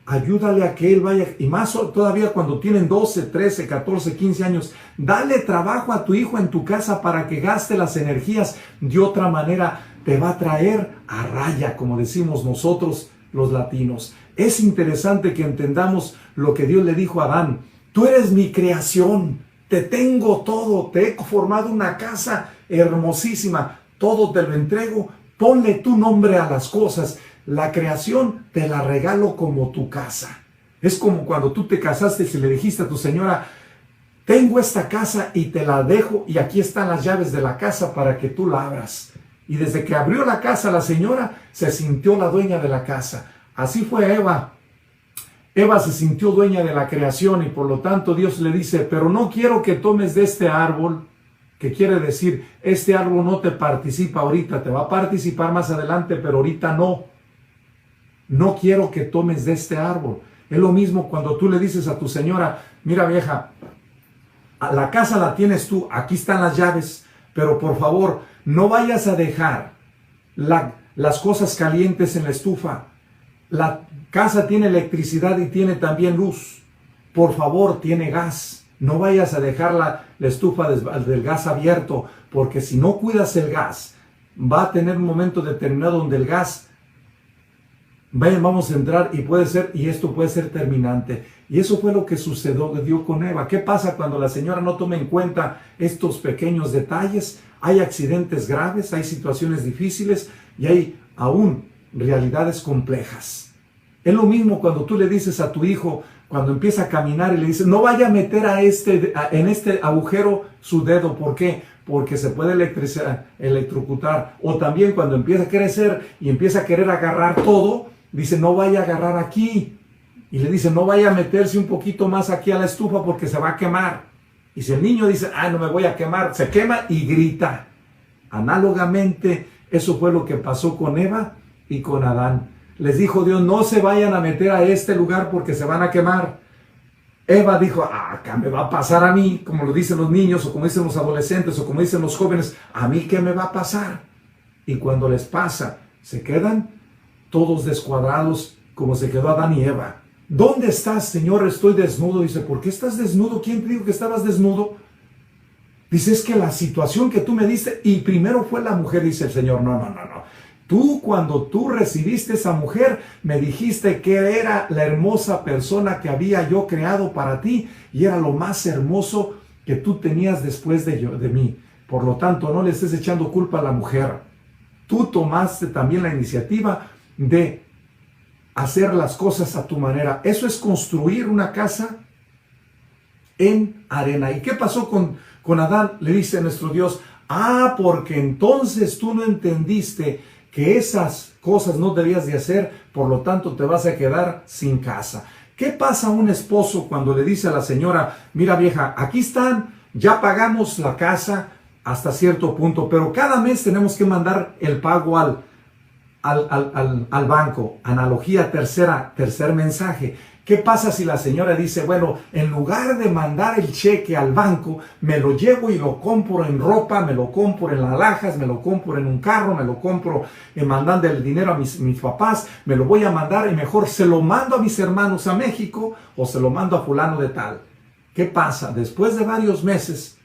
Ayúdale a que él vaya, y más todavía cuando tienen 12, 13, 14, 15 años, dale trabajo a tu hijo en tu casa para que gaste las energías. De otra manera te va a traer a raya, como decimos nosotros los latinos. Es interesante que entendamos lo que Dios le dijo a Adán. Tú eres mi creación, te tengo todo, te he formado una casa hermosísima, todo te lo entrego, ponle tu nombre a las cosas. La creación te la regalo como tu casa. Es como cuando tú te casaste y le dijiste a tu señora, tengo esta casa y te la dejo y aquí están las llaves de la casa para que tú la abras. Y desde que abrió la casa la señora se sintió la dueña de la casa. Así fue Eva. Eva se sintió dueña de la creación y por lo tanto Dios le dice, pero no quiero que tomes de este árbol, que quiere decir, este árbol no te participa ahorita, te va a participar más adelante, pero ahorita no. No quiero que tomes de este árbol. Es lo mismo cuando tú le dices a tu señora, mira vieja, la casa la tienes tú, aquí están las llaves, pero por favor, no vayas a dejar las cosas calientes en la estufa. La casa tiene electricidad y tiene también luz. Por favor, tiene gas. No vayas a dejar la estufa del gas abierto, porque si no cuidas el gas, va a tener un momento determinado donde el gas, vamos a entrar y esto puede ser terminante. Y eso fue lo que sucedió con Eva. ¿Qué pasa cuando la señora no toma en cuenta estos pequeños detalles? Hay accidentes graves, hay situaciones difíciles y hay aún realidades complejas. Es lo mismo cuando tú le dices a tu hijo, cuando empieza a caminar y le dices, no vaya a meter en este agujero su dedo. ¿Por qué? Porque se puede electrocutar. O también cuando empieza a crecer y empieza a querer agarrar todo, dice, no vaya a agarrar aquí. Y le dice, no vaya a meterse un poquito más aquí a la estufa porque se va a quemar. Y si el niño dice, no me voy a quemar, se quema y grita. Análogamente, eso fue lo que pasó con Eva y con Adán. Les dijo Dios, no se vayan a meter a este lugar porque se van a quemar. Eva dijo, acá me va a pasar a mí, como lo dicen los niños, o como dicen los adolescentes, o como dicen los jóvenes, ¿a mí qué me va a pasar? Y cuando les pasa, se quedan todos descuadrados como se quedó Adán y Eva. ¿Dónde estás, Señor? Estoy desnudo. Dice, ¿por qué estás desnudo? ¿Quién te dijo que estabas desnudo? Dice, es que la situación que tú me diste, y primero fue la mujer, dice el Señor, no. Cuando tú recibiste esa mujer, me dijiste que era la hermosa persona que había yo creado para ti, y era lo más hermoso que tú tenías después de mí. Por lo tanto, no le estés echando culpa a la mujer. Tú tomaste también la iniciativa de hacer las cosas a tu manera. Eso es construir una casa en arena. ¿Y qué pasó con Adán? Le dice nuestro Dios, porque entonces tú no entendiste que esas cosas no debías de hacer, por lo tanto te vas a quedar sin casa. ¿Qué pasa a un esposo cuando le dice a la señora, mira vieja, aquí están, ya pagamos la casa hasta cierto punto, pero cada mes tenemos que mandar el pago al banco? Analogía, tercer mensaje. ¿Qué pasa si la señora dice, bueno, en lugar de mandar el cheque al banco, me lo llevo y lo compro en ropa, me lo compro en alhajas, me lo compro en un carro, me lo compro mandando el dinero a mis papás, me lo voy a mandar y mejor se lo mando a mis hermanos a México o se lo mando a fulano de tal? ¿Qué pasa? Después de varios meses,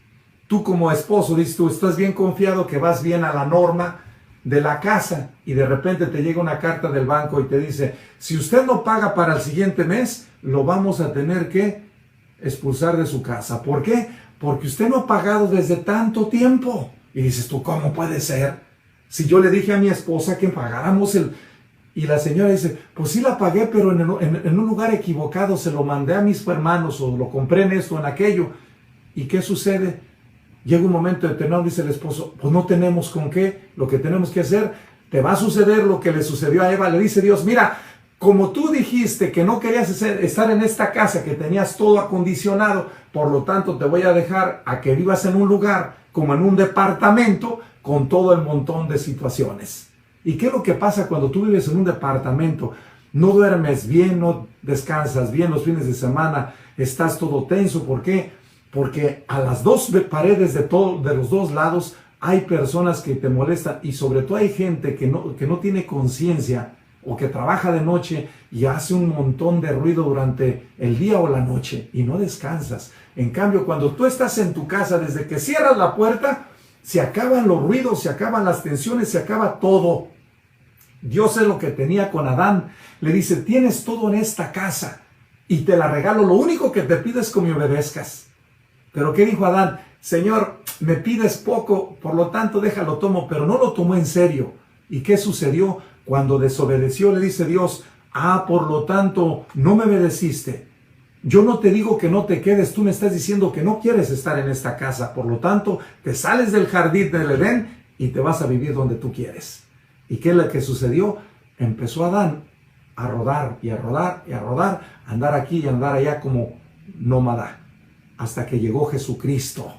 tú como esposo dices, tú estás bien confiado que vas bien a la norma de la casa y de repente te llega una carta del banco y te dice, si usted no paga para el siguiente mes, lo vamos a tener que expulsar de su casa. ¿Por qué? Porque usted no ha pagado desde tanto tiempo. Y dices tú, ¿cómo puede ser? Si yo le dije a mi esposa que pagáramos Y la señora dice, pues sí la pagué, pero en un lugar equivocado, se lo mandé a mis hermanos o lo compré en esto, en aquello. ¿Y qué sucede? Llega un momento determinado, dice el esposo, pues no tenemos con qué, lo que tenemos que hacer, te va a suceder lo que le sucedió a Eva. Le dice Dios, mira, como tú dijiste que no querías estar en esta casa, que tenías todo acondicionado, por lo tanto te voy a dejar a que vivas en un lugar, como en un departamento, con todo el montón de situaciones. ¿Y qué es lo que pasa cuando tú vives en un departamento? No duermes bien, no descansas bien los fines de semana, estás todo tenso. ¿Por qué? Porque a las dos paredes de los dos lados hay personas que te molestan y sobre todo hay gente que no tiene conciencia o que trabaja de noche y hace un montón de ruido durante el día o la noche y no descansas. En cambio, cuando tú estás en tu casa, desde que cierras la puerta, se acaban los ruidos, se acaban las tensiones, se acaba todo. Dios es lo que tenía con Adán. Le dice, tienes todo en esta casa y te la regalo. Lo único que te pido es que me obedezcas. Pero ¿qué dijo Adán? Señor, me pides poco, por lo tanto déjalo tomo, pero no lo tomó en serio. ¿Y qué sucedió? Cuando desobedeció, le dice Dios, por lo tanto, no me obedeciste. Yo no te digo que no te quedes, tú me estás diciendo que no quieres estar en esta casa. Por lo tanto, te sales del jardín del Edén y te vas a vivir donde tú quieres. ¿Y qué es lo que sucedió? Empezó Adán a rodar y a rodar y a rodar, a andar aquí y a andar allá como nómada. Hasta que llegó Jesucristo.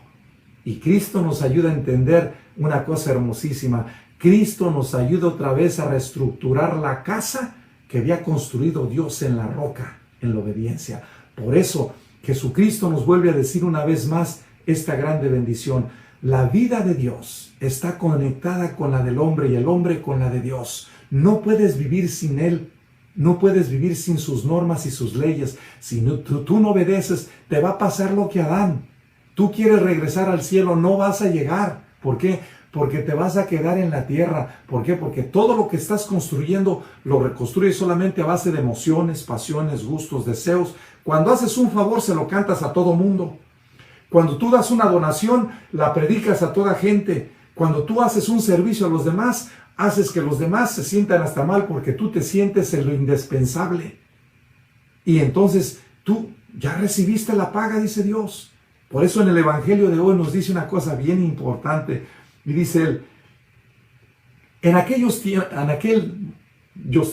Y Cristo nos ayuda a entender una cosa hermosísima. Cristo nos ayuda otra vez a reestructurar la casa que había construido Dios en la roca, en la obediencia. Por eso Jesucristo nos vuelve a decir una vez más esta grande bendición. La vida de Dios está conectada con la del hombre y el hombre con la de Dios. No puedes vivir sin Él. No puedes vivir sin sus normas y sus leyes. Si tú no obedeces, te va a pasar lo que a Adán. Tú quieres regresar al cielo, no vas a llegar. ¿Por qué? Porque te vas a quedar en la tierra. ¿Por qué? Porque todo lo que estás construyendo lo reconstruyes solamente a base de emociones, pasiones, gustos, deseos. Cuando haces un favor, se lo cantas a todo mundo. Cuando tú das una donación, la predicas a toda gente. Cuando tú haces un servicio a los demás, haces que los demás se sientan hasta mal porque tú te sientes en lo indispensable. Y entonces tú ya recibiste la paga, dice Dios. Por eso en el Evangelio de hoy nos dice una cosa bien importante. Y dice él, en aquellos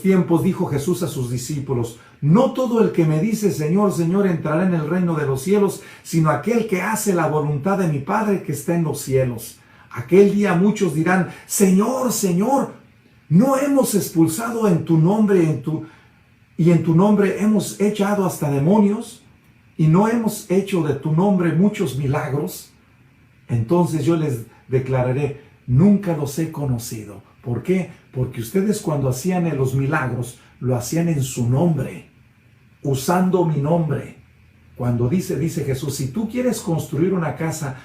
tiempos dijo Jesús a sus discípulos, no todo el que me dice Señor, Señor entrará en el reino de los cielos, sino aquel que hace la voluntad de mi Padre que está en los cielos. Aquel día muchos dirán, Señor, Señor, ¿no hemos expulsado en tu nombre y en tu nombre hemos echado hasta demonios? ¿Y no hemos hecho de tu nombre muchos milagros? Entonces yo les declararé, nunca los he conocido. ¿Por qué? Porque ustedes cuando hacían los milagros, lo hacían en su nombre, usando mi nombre. Cuando dice Jesús, si tú quieres construir una casa,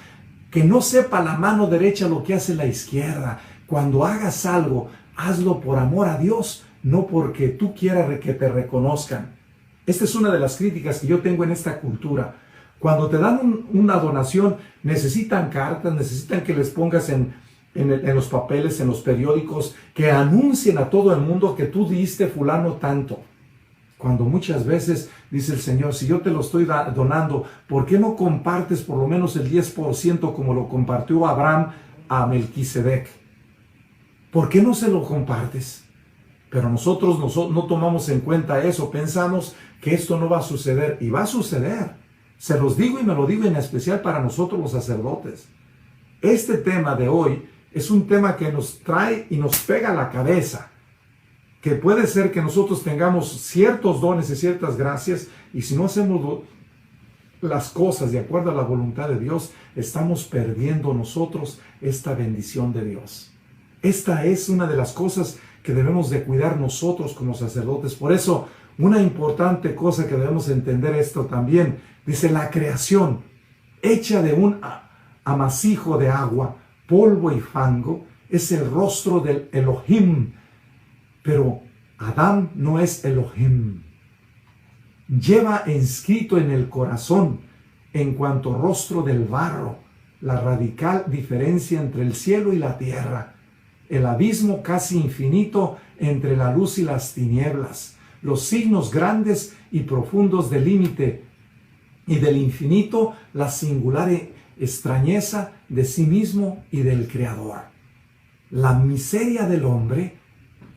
que no sepa la mano derecha lo que hace la izquierda. Cuando hagas algo, hazlo por amor a Dios, no porque tú quieras que te reconozcan. Esta es una de las críticas que yo tengo en esta cultura. Cuando te dan una donación, necesitan cartas, necesitan que les pongas en los papeles, en los periódicos, que anuncien a todo el mundo que tú diste fulano tanto. Cuando muchas veces dice el Señor, si yo te lo estoy donando, ¿por qué no compartes por lo menos el 10% como lo compartió Abraham a Melquisedec? ¿Por qué no se lo compartes? Pero nosotros no tomamos en cuenta eso, pensamos que esto no va a suceder, y va a suceder. Se los digo y me lo digo en especial para nosotros los sacerdotes. Este tema de hoy es un tema que nos trae y nos pega a la cabeza, que puede ser que nosotros tengamos ciertos dones y ciertas gracias, y si no hacemos las cosas de acuerdo a la voluntad de Dios, estamos perdiendo nosotros esta bendición de Dios. Esta es una de las cosas que debemos de cuidar nosotros como sacerdotes. Por eso, una importante cosa que debemos entender esto también, dice la creación, hecha de un amasijo de agua, polvo y fango, es el rostro del Elohim. Pero Adán no es Elohim. Lleva inscrito en el corazón, en cuanto rostro del barro, la radical diferencia entre el cielo y la tierra, el abismo casi infinito entre la luz y las tinieblas, los signos grandes y profundos del límite y del infinito, la singular extrañeza de sí mismo y del Creador. La miseria del hombre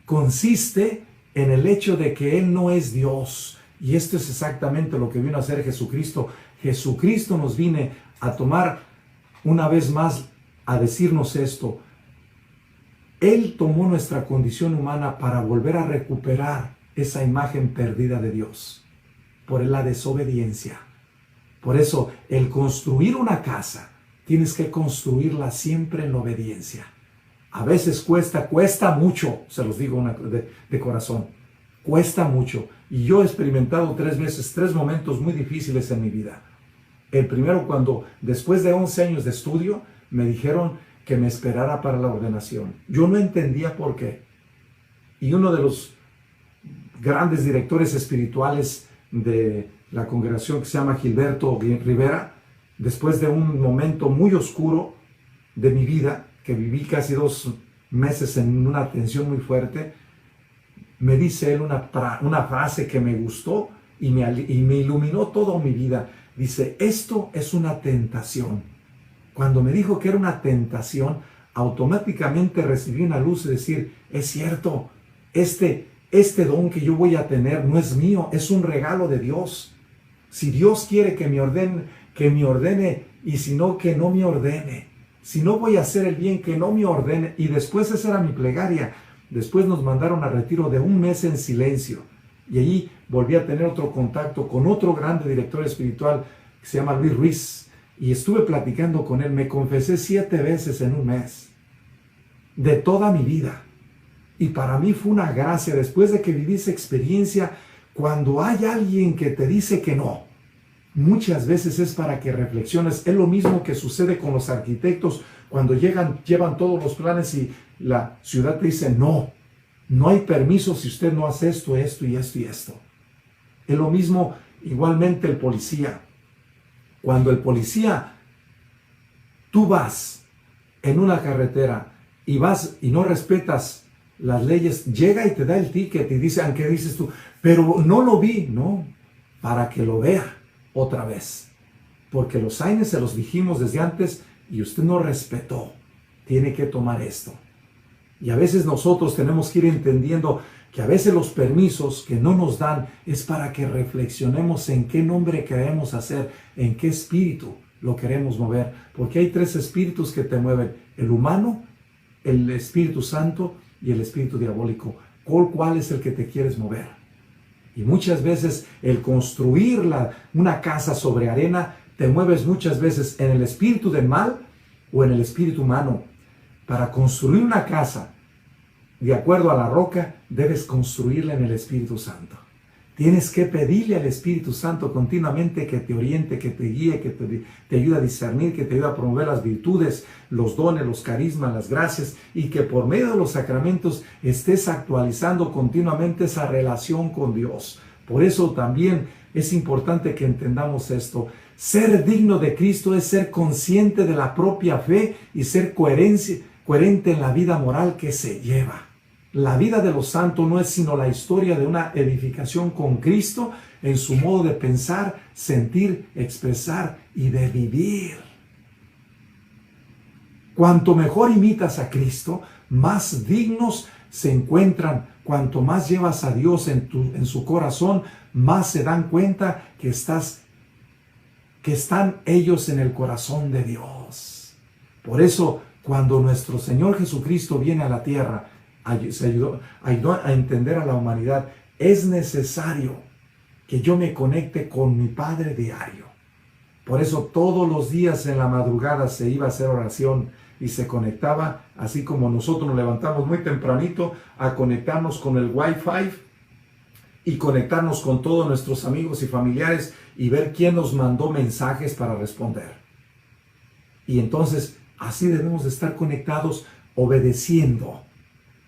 consiste en el hecho de que Él no es Dios. Y esto es exactamente lo que vino a hacer Jesucristo. Jesucristo nos vino a tomar una vez más a decirnos esto. Él tomó nuestra condición humana para volver a recuperar esa imagen perdida de Dios por la desobediencia. Por eso, el construir una casa, tienes que construirla siempre en la obediencia. A veces cuesta mucho, se los digo de corazón, cuesta mucho. Y yo he experimentado 3 momentos muy difíciles en mi vida. El primero, cuando después de 11 años de estudio, me dijeron que me esperara para la ordenación. Yo no entendía por qué. Y uno de los grandes directores espirituales de la congregación, que se llama Gilberto Rivera, después de un momento muy oscuro de mi vida, que viví casi 2 meses en una tensión muy fuerte, me dice él una frase que me gustó y me iluminó toda mi vida. Dice, esto es una tentación. Cuando me dijo que era una tentación, automáticamente recibí una luz de decir, es cierto, este don que yo voy a tener no es mío, es un regalo de Dios. Si Dios quiere que me ordene, y si no, que no me ordene. Si no voy a hacer el bien, que no me ordene. Y después esa era mi plegaria. Después nos mandaron a retiro de 1 mes en silencio. Y allí volví a tener otro contacto con otro grande director espiritual que se llama Luis Ruiz. Y estuve platicando con él. Me confesé 7 veces en 1 mes. De toda mi vida. Y para mí fue una gracia, después de que viví esa experiencia, cuando hay alguien que te dice que no, muchas veces es para que reflexiones. Es lo mismo que sucede con los arquitectos cuando llevan todos los planes y la ciudad te dice no, no hay permiso si usted no hace esto, esto y esto y esto. Es lo mismo igualmente el policía. Cuando el policía, tú vas en una carretera y vas y no respetas las leyes, llega y te da el ticket y dice, ¿qué dices tú? Pero no lo vi, no, para que lo vea otra vez. Porque los aires se los dijimos desde antes y usted no respetó. Tiene que tomar esto. Y a veces nosotros tenemos que ir entendiendo que a veces los permisos que no nos dan es para que reflexionemos en qué nombre queremos hacer, en qué espíritu lo queremos mover. Porque hay 3 espíritus que te mueven: el humano, el Espíritu Santo y el espíritu diabólico. ¿Cuál es el que te quieres mover? Y muchas veces el construir una casa sobre arena, te mueves muchas veces en el espíritu del mal o en el espíritu humano. Para construir una casa de acuerdo a la roca, debes construirla en el Espíritu Santo. Tienes que pedirle al Espíritu Santo continuamente que te oriente, que te guíe, que te ayude a discernir, que te ayude a promover las virtudes, los dones, los carismas, las gracias, y que por medio de los sacramentos estés actualizando continuamente esa relación con Dios. Por eso también es importante que entendamos esto. Ser digno de Cristo es ser consciente de la propia fe y ser coherente en la vida moral que se lleva. La vida de los santos no es sino la historia de una edificación con Cristo en su modo de pensar, sentir, expresar y de vivir. Cuanto mejor imitas a Cristo, más dignos se encuentran. Cuanto más llevas a Dios en su corazón, más se dan cuenta que están ellos en el corazón de Dios. Por eso, cuando nuestro Señor Jesucristo viene a la tierra, ayudó a entender a la humanidad, es necesario que yo me conecte con mi Padre diario. Por eso todos los días en la madrugada se iba a hacer oración y se conectaba, así como nosotros nos levantamos muy tempranito a conectarnos con el Wi-Fi y conectarnos con todos nuestros amigos y familiares y ver quién nos mandó mensajes para responder. Y entonces así debemos de estar conectados, obedeciendo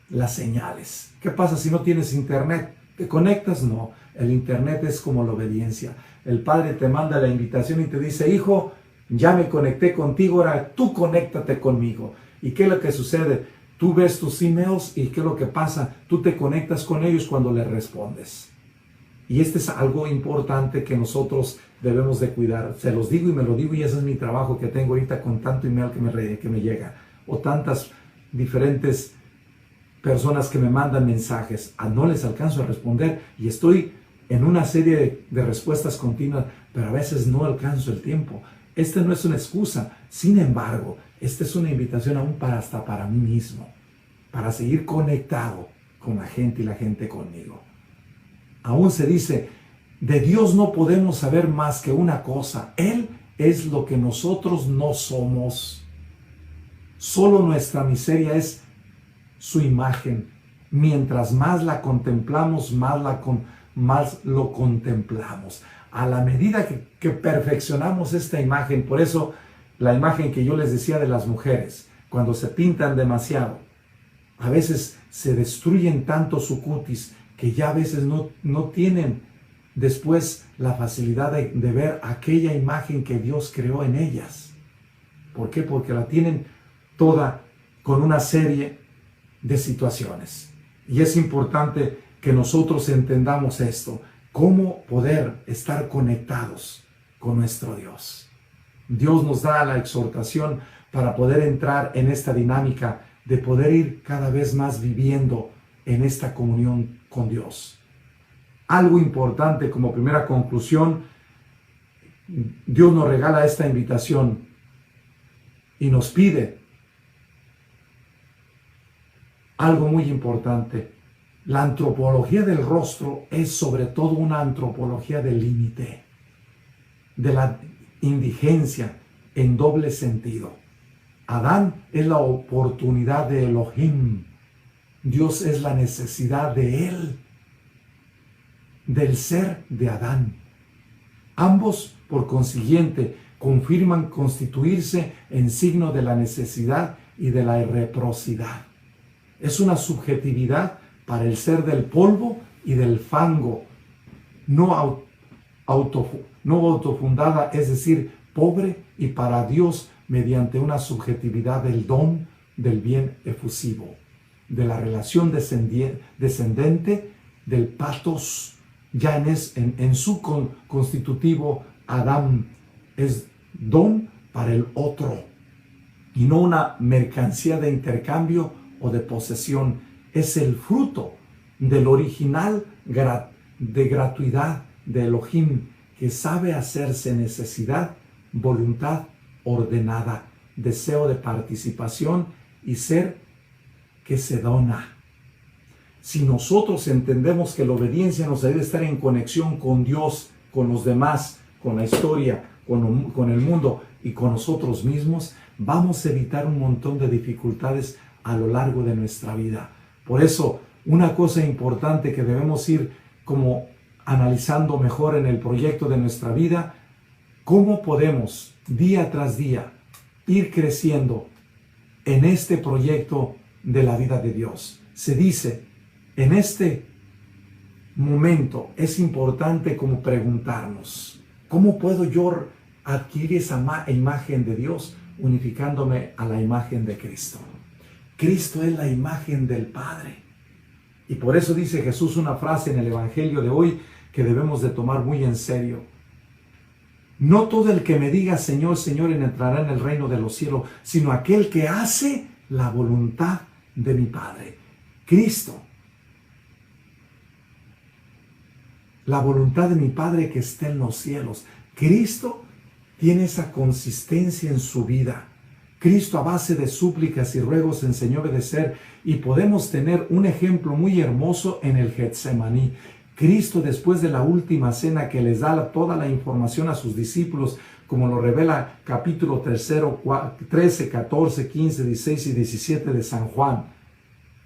las señales. ¿Qué pasa si no tienes internet? ¿Te conectas? No. El internet es como la obediencia. El Padre te manda la invitación y te dice, hijo, ya me conecté contigo, ahora tú conéctate conmigo. ¿Y qué es lo que sucede? Tú ves tus emails y ¿qué es lo que pasa? Tú te conectas con ellos cuando les respondes. Y este es algo importante que nosotros debemos de cuidar. Se los digo y me lo digo, y ese es mi trabajo que tengo ahorita con tanto email que me llega, o tantas diferentes personas que me mandan mensajes. No les alcanzo a responder y estoy en una serie de respuestas continuas, pero a veces no alcanzo el tiempo. Esta no es una excusa. Sin embargo, esta es una invitación aún hasta para mí mismo, para seguir conectado con la gente y la gente conmigo. Aún se dice, de Dios no podemos saber más que una cosa: Él es lo que nosotros no somos. Solo nuestra miseria es su imagen. Mientras más la contemplamos, más lo contemplamos. A la medida que perfeccionamos esta imagen, por eso la imagen que yo les decía de las mujeres, cuando se pintan demasiado, a veces se destruyen tanto su cutis que ya a veces no tienen después la facilidad de ver aquella imagen que Dios creó en ellas. ¿Por qué? Porque la tienen toda con una serie de situaciones. Y es importante que nosotros entendamos esto, cómo poder estar conectados con nuestro Dios. Dios nos da la exhortación para poder entrar en esta dinámica de poder ir cada vez más viviendo en esta comunión con Dios. Algo importante como primera conclusión, Dios nos regala esta invitación y nos pide algo muy importante. La antropología del rostro es sobre todo una antropología del límite, de la indigencia en doble sentido. Adán es la oportunidad de Elohim, Dios es la necesidad de él, del ser de Adán. Ambos, por consiguiente, confirman constituirse en signo de la necesidad y de la irreciprocidad. Es una subjetividad para el ser del polvo y del fango, no autofundada, es decir, pobre, y para Dios mediante una subjetividad del don del bien efusivo, de la relación descendente del patos, ya en su constitutivo Adán es don para el otro y no una mercancía de intercambio o de posesión. Es el fruto del original de gratuidad de Elohim, que sabe hacerse necesidad, voluntad ordenada, deseo de participación y ser que se dona. Si nosotros entendemos que la obediencia nos ayuda a estar en conexión con Dios, con los demás, con la historia, con el mundo y con nosotros mismos, vamos a evitar un montón de dificultades a lo largo de nuestra vida. Por eso, una cosa importante que debemos ir como analizando mejor en el proyecto de nuestra vida, cómo podemos día tras día ir creciendo en este proyecto de la vida de Dios. Se dice, en este momento es importante como preguntarnos, ¿cómo puedo yo adquirir esa imagen de Dios unificándome a la imagen de Cristo? Cristo es la imagen del Padre. Y por eso dice Jesús una frase en el Evangelio de hoy que debemos de tomar muy en serio. No todo el que me diga Señor, Señor entrará en el reino de los cielos, sino aquel que hace la voluntad de mi Padre. Cristo. La voluntad de mi Padre que está en los cielos. Cristo tiene esa consistencia en su vida. Cristo, a base de súplicas y ruegos, enseñó a obedecer, y podemos tener un ejemplo muy hermoso en el Getsemaní. Cristo, después de la última cena que les da toda la información a sus discípulos, como lo revela capítulo 13, 14, 15, 16 y 17 de San Juan,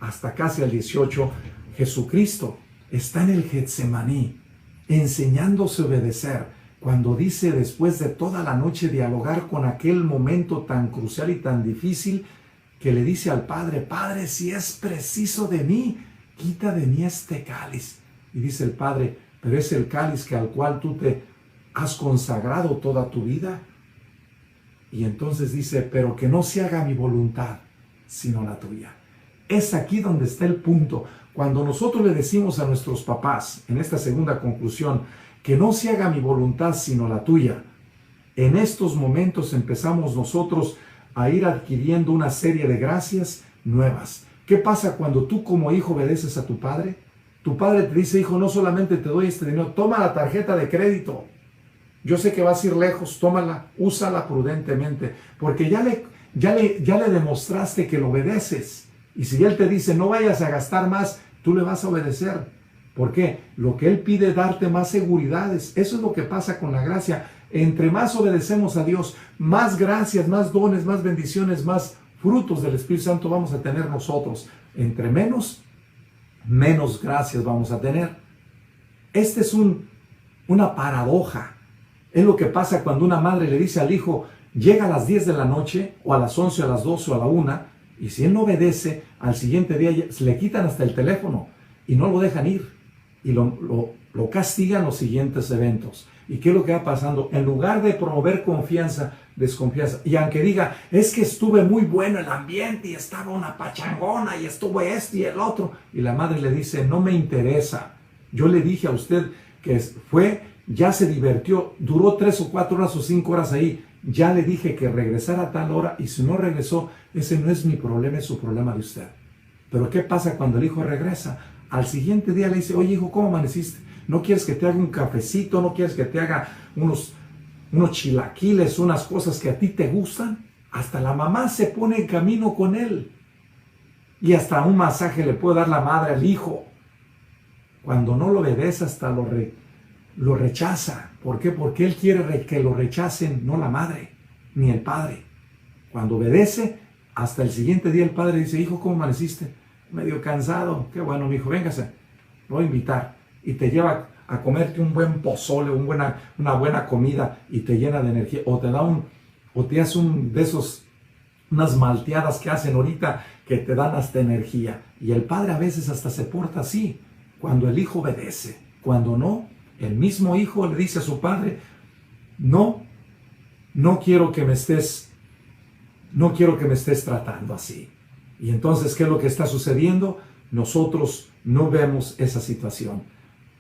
hasta casi al 18, Jesucristo está en el Getsemaní, enseñándose a obedecer. Cuando dice, después de toda la noche dialogar con aquel momento tan crucial y tan difícil, que le dice al Padre, Padre, si es preciso de mí, quita de mí este cáliz. Y dice el Padre, pero es el cáliz al cual tú te has consagrado toda tu vida. Y entonces dice, pero que no se haga mi voluntad, sino la tuya. Es aquí donde está el punto. Cuando nosotros le decimos a nuestros papás, en esta segunda conclusión, que no se haga mi voluntad sino la tuya, en estos momentos empezamos nosotros a ir adquiriendo una serie de gracias nuevas. ¿Qué pasa cuando tú como hijo obedeces a tu padre? Tu padre te dice, hijo, no solamente te doy este dinero, toma la tarjeta de crédito. Yo sé que vas a ir lejos, tómala, úsala prudentemente, porque ya le demostraste que lo obedeces. Y si él te dice, no vayas a gastar más, tú le vas a obedecer. ¿Por qué? Lo que Él pide es darte más seguridades. Eso es lo que pasa con la gracia. Entre más obedecemos a Dios, más gracias, más dones, más bendiciones, más frutos del Espíritu Santo vamos a tener nosotros. Entre menos gracias vamos a tener. Esta es una paradoja. Es lo que pasa cuando una madre le dice al hijo, llega a las 10 de la noche, o a las 11, a las 12 o a la 1, y si él no obedece, al siguiente día le quitan hasta el teléfono y no lo dejan ir. Y lo castigan los siguientes eventos. ¿Y qué es lo que va pasando? En lugar de promover confianza, desconfianza. Y aunque diga, es que estuve muy bueno el ambiente y estaba una pachangona y estuvo esto y el otro. Y la madre le dice, no me interesa. Yo le dije a usted que ya se divirtió, duró 3 o 4 horas o 5 horas ahí. Ya le dije que regresara a tal hora y si no regresó, ese no es mi problema, es su problema de usted. Pero ¿qué pasa cuando el hijo regresa? Al siguiente día le dice, oye hijo, ¿cómo amaneciste? ¿No quieres que te haga un cafecito? ¿No quieres que te haga unos chilaquiles, unas cosas que a ti te gustan? Hasta la mamá se pone en camino con él. Y hasta un masaje le puede dar la madre al hijo. Cuando no lo obedece, hasta lo rechaza. ¿Por qué? Porque él quiere que lo rechacen, no la madre, ni el padre. Cuando obedece, hasta el siguiente día el padre dice, hijo, ¿cómo amaneciste? medio cansado. Qué bueno, mijo, véngase, lo voy a invitar. Y te lleva a comerte un buen pozole, una buena comida y te llena de energía. O te hace unas malteadas que hacen ahorita que te dan hasta energía. Y el padre a veces hasta se porta así, cuando el hijo obedece. Cuando no, el mismo hijo le dice a su padre, no quiero que me estés tratando así. Y entonces, ¿qué es lo que está sucediendo? Nosotros no vemos esa situación.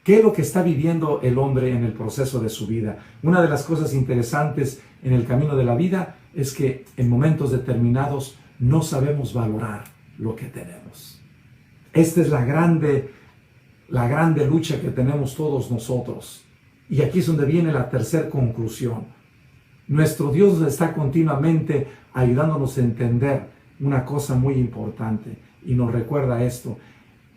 ¿Qué es lo que está viviendo el hombre en el proceso de su vida? Una de las cosas interesantes en el camino de la vida es que en momentos determinados no sabemos valorar lo que tenemos. Esta es la grande lucha que tenemos todos nosotros. Y aquí es donde viene la tercera conclusión. Nuestro Dios está continuamente ayudándonos a entender una cosa muy importante y nos recuerda esto.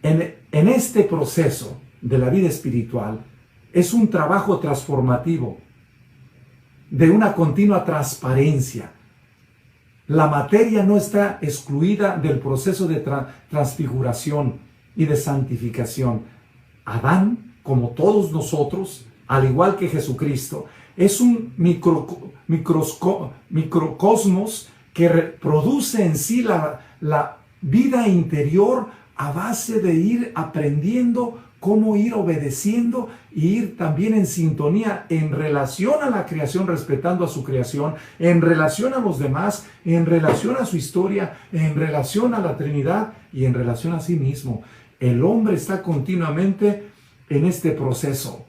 En este proceso de la vida espiritual es un trabajo transformativo, de una continua transparencia. La materia no está excluida del proceso de transfiguración y de santificación. Adán, como todos nosotros, al igual que Jesucristo, es un microcosmos que reproduce en sí la vida interior a base de ir aprendiendo cómo ir obedeciendo y ir también en sintonía en relación a la creación, respetando a su creación, en relación a los demás, en relación a su historia, en relación a la Trinidad y en relación a sí mismo. El hombre está continuamente en este proceso.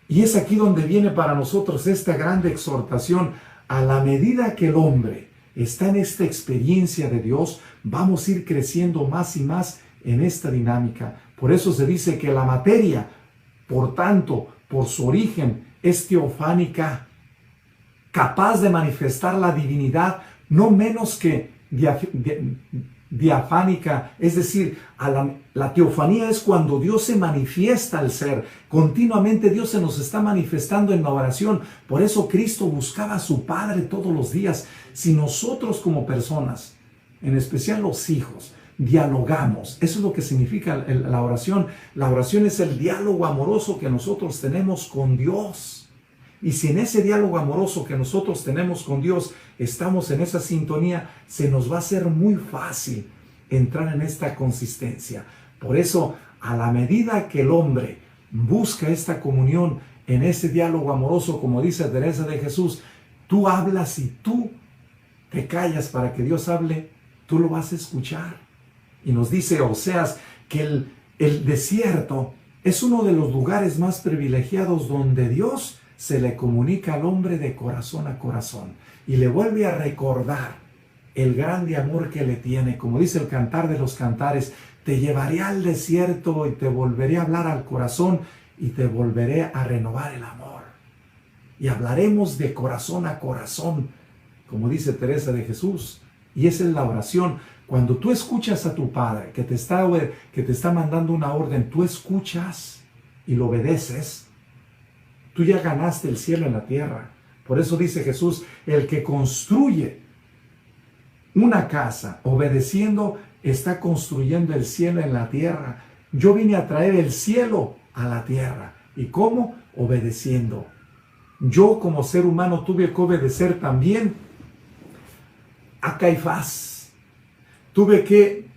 Y es aquí donde viene para nosotros esta grande exhortación. A la medida que el hombre está en esta experiencia de Dios, vamos a ir creciendo más y más en esta dinámica. Por eso se dice que la materia, por tanto, por su origen, es teofánica, capaz de manifestar la divinidad, no menos que diafánica, es decir, la teofanía es cuando Dios se manifiesta al ser. Continuamente Dios se nos está manifestando en la oración. Por eso Cristo buscaba a su Padre todos los días. Si nosotros como personas, en especial los hijos, dialogamos, eso es lo que significa la oración. La oración es el diálogo amoroso que nosotros tenemos con Dios. Y si en ese diálogo amoroso que nosotros tenemos con Dios estamos en esa sintonía, se nos va a hacer muy fácil entrar en esta consistencia. Por eso, a la medida que el hombre busca esta comunión en ese diálogo amoroso, como dice Teresa de Jesús, tú hablas y tú te callas para que Dios hable, tú lo vas a escuchar. Y nos dice Oseas que el desierto es uno de los lugares más privilegiados donde Dios se le comunica al hombre de corazón a corazón y le vuelve a recordar el grande amor que le tiene. Como dice el Cantar de los Cantares, te llevaré al desierto y te volveré a hablar al corazón y te volveré a renovar el amor. Y hablaremos de corazón a corazón, como dice Teresa de Jesús. Y esa es la oración. Cuando tú escuchas a tu Padre que te está mandando una orden, tú escuchas y lo obedeces, tú ya ganaste el cielo en la tierra. Por eso dice Jesús, el que construye una casa obedeciendo, está construyendo el cielo en la tierra. Yo vine a traer el cielo a la tierra. ¿Y cómo? Obedeciendo. Yo como ser humano tuve que obedecer también a Caifás. Tuve que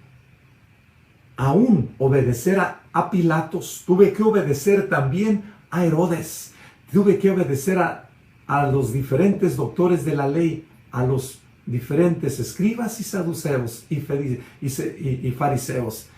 aún obedecer a Pilatos. Tuve que obedecer también a Herodes. Tuve que obedecer a los diferentes doctores de la ley, a los diferentes escribas y saduceos y fariseos.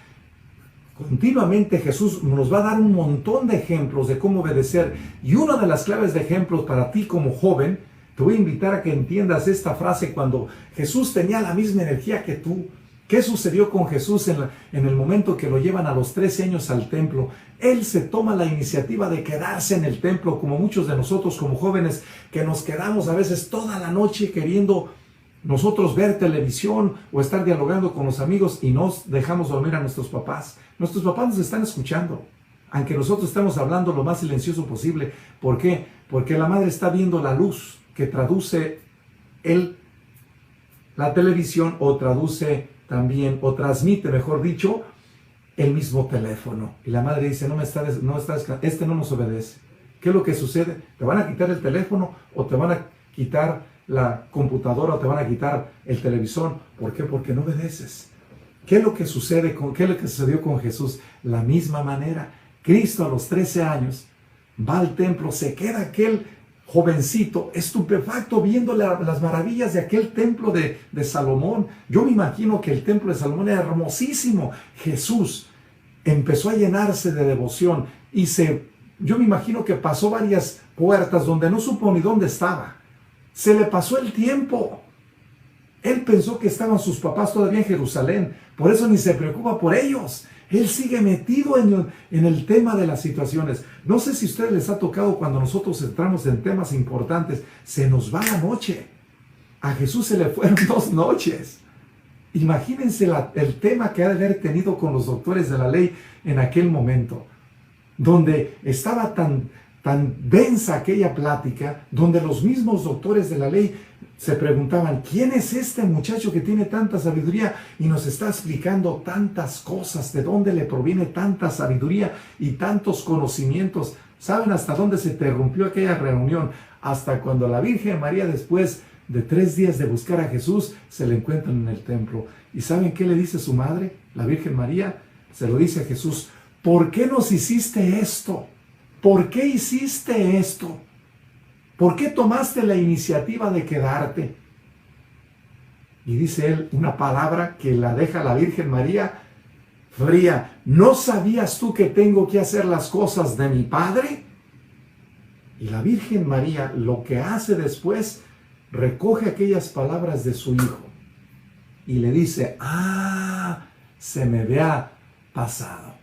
Continuamente Jesús nos va a dar un montón de ejemplos de cómo obedecer. Y una de las claves de ejemplos para ti como joven, te voy a invitar a que entiendas esta frase cuando Jesús tenía la misma energía que tú. ¿Qué sucedió con Jesús en el momento que lo llevan a los 13 años al templo? Él se toma la iniciativa de quedarse en el templo, como muchos de nosotros como jóvenes, que nos quedamos a veces toda la noche queriendo nosotros ver televisión o estar dialogando con los amigos y nos dejamos dormir a nuestros papás. Nuestros papás nos están escuchando, aunque nosotros estamos hablando lo más silencioso posible. ¿Por qué? Porque la madre está viendo la luz que traduce la televisión o traduce también, o transmite, mejor dicho, el mismo teléfono. Y la madre dice, este no nos obedece. ¿Qué es lo que sucede? ¿Te van a quitar el teléfono o te van a quitar la computadora o te van a quitar el televisor? ¿Por qué? Porque no obedeces. ¿Qué es lo que sucede qué es lo que sucedió con Jesús? La misma manera. Cristo a los 13 años va al templo, se queda aquel jovencito estupefacto viendo las maravillas de aquel templo de Salomón. Yo me imagino que el templo de Salomón era hermosísimo. Jesús empezó a llenarse de devoción y yo me imagino que pasó varias puertas donde no supo ni dónde estaba. Se le pasó el tiempo. Él pensó que estaban sus papás todavía en Jerusalén. Por eso ni se preocupa por ellos. Él sigue metido en el tema de las situaciones. No sé si a ustedes les ha tocado cuando nosotros entramos en temas importantes, se nos va la noche. A Jesús se le fueron 2 noches. Imagínense el tema que ha de haber tenido con los doctores de la ley en aquel momento, donde estaba tan densa aquella plática, donde los mismos doctores de la ley se preguntaban, ¿quién es este muchacho que tiene tanta sabiduría y nos está explicando tantas cosas? ¿De dónde le proviene tanta sabiduría y tantos conocimientos? ¿Saben hasta dónde se interrumpió aquella reunión? Hasta cuando la Virgen María, después de 3 días de buscar a Jesús, se le encuentran en el templo. ¿Y saben qué le dice su madre? La Virgen María se lo dice a Jesús, ¿por qué nos hiciste esto? ¿Por qué hiciste esto? ¿Por qué tomaste la iniciativa de quedarte? Y dice él una palabra que la deja la Virgen María fría. ¿No sabías tú que tengo que hacer las cosas de mi Padre? Y la Virgen María lo que hace después, recoge aquellas palabras de su hijo y le dice, se me había pasado.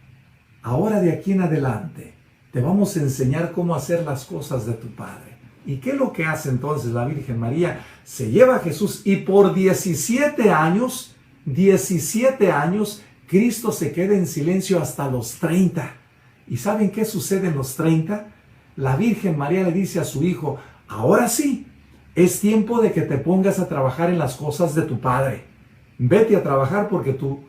Ahora de aquí en adelante te vamos a enseñar cómo hacer las cosas de tu Padre. ¿Y qué es lo que hace entonces la Virgen María? Se lleva a Jesús y por 17 años, Cristo se queda en silencio hasta los 30. ¿Y saben qué sucede en los 30? La Virgen María le dice a su hijo, ahora sí, es tiempo de que te pongas a trabajar en las cosas de tu Padre. Vete a trabajar porque tú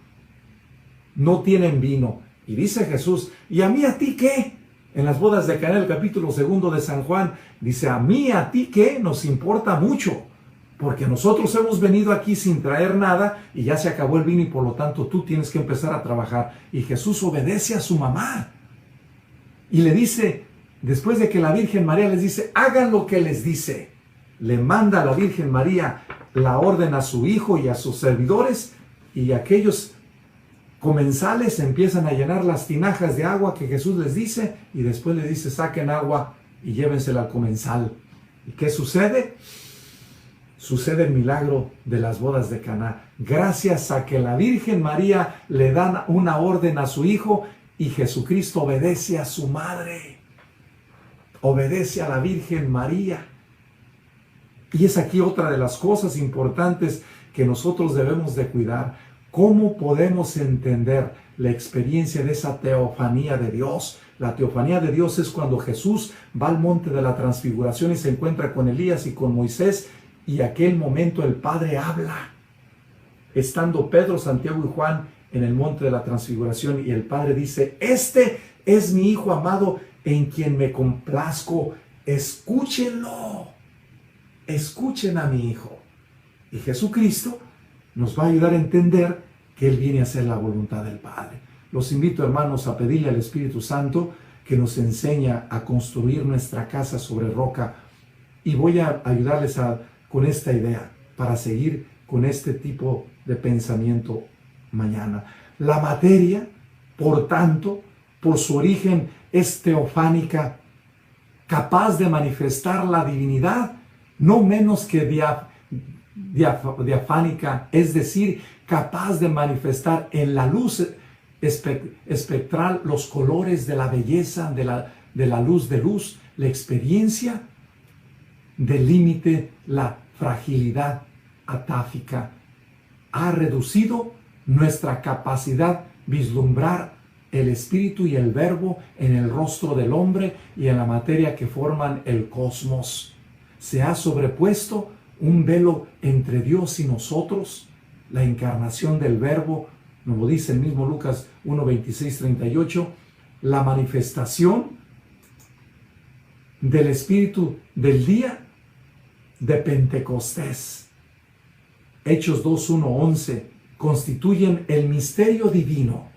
no tienen vino. Y dice Jesús, ¿y a mí a ti qué? En las bodas de Caná, el capítulo 2 de San Juan, dice, a mí a ti qué, nos importa mucho, porque nosotros hemos venido aquí sin traer nada y ya se acabó el vino y por lo tanto tú tienes que empezar a trabajar. Y Jesús obedece a su mamá. Y le dice, después de que la Virgen María les dice, hagan lo que les dice, le manda a la Virgen María la orden a su hijo y a sus servidores, y aquellos comensales empiezan a llenar las tinajas de agua que Jesús les dice, y después les dice, saquen agua y llévensela al comensal. ¿Y qué sucede? Sucede el milagro de las bodas de Caná. Gracias a que la Virgen María le dan una orden a su hijo y Jesucristo obedece a su madre. Obedece a la Virgen María. Y es aquí otra de las cosas importantes que nosotros debemos de cuidar. ¿Cómo podemos entender la experiencia de esa teofanía de Dios? La teofanía de Dios es cuando Jesús va al monte de la transfiguración y se encuentra con Elías y con Moisés, y aquel momento el Padre habla. Estando Pedro, Santiago y Juan en el monte de la transfiguración, y el Padre dice, este es mi Hijo amado en quien me complazco, escúchenlo, escuchen a mi Hijo. Y Jesucristo nos va a ayudar a entender que Él viene a hacer la voluntad del Padre. Los invito, hermanos, a pedirle al Espíritu Santo que nos enseña a construir nuestra casa sobre roca. Y voy a ayudarles con esta idea para seguir con este tipo de pensamiento mañana. La materia, por tanto, por su origen es teofánica, capaz de manifestar la divinidad, no menos que diafánica, es decir, capaz de manifestar en la luz espectral los colores de la belleza, de la luz de luz, la experiencia del límite, la fragilidad atáfica. Ha reducido nuestra capacidad vislumbrar el espíritu y el verbo en el rostro del hombre y en la materia que forman el cosmos. Se ha sobrepuesto un velo entre Dios y nosotros. la encarnación del Verbo, nos lo dice el mismo Lucas 1, 26, 38, la manifestación del Espíritu del día de Pentecostés. Hechos 2, 1, 11 constituyen el misterio divino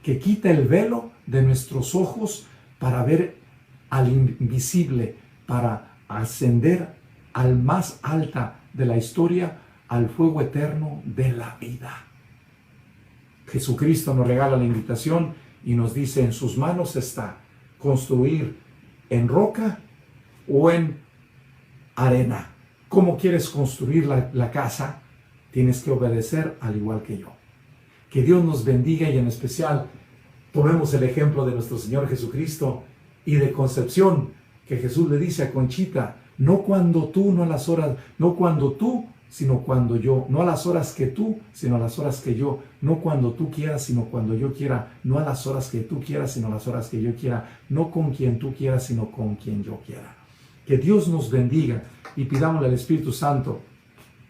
que quita el velo de nuestros ojos para ver al invisible, para ascender al más alta de la historia, al fuego eterno de la vida. Jesucristo nos regala la invitación y nos dice: en sus manos está construir en roca o en arena. ¿Cómo quieres construir la casa? Tienes que obedecer al igual que yo. Que Dios nos bendiga, y en especial tomemos el ejemplo de nuestro Señor Jesucristo y de Concepción, que Jesús le dice a Conchita: no cuando tú, no a las horas, no cuando tú, sino cuando yo, no a las horas que tú, sino a las horas que yo, no cuando tú quieras, sino cuando yo quiera, no a las horas que tú quieras, sino a las horas que yo quiera, no con quien tú quieras, sino con quien yo quiera. Que Dios nos bendiga, y pidámosle al Espíritu Santo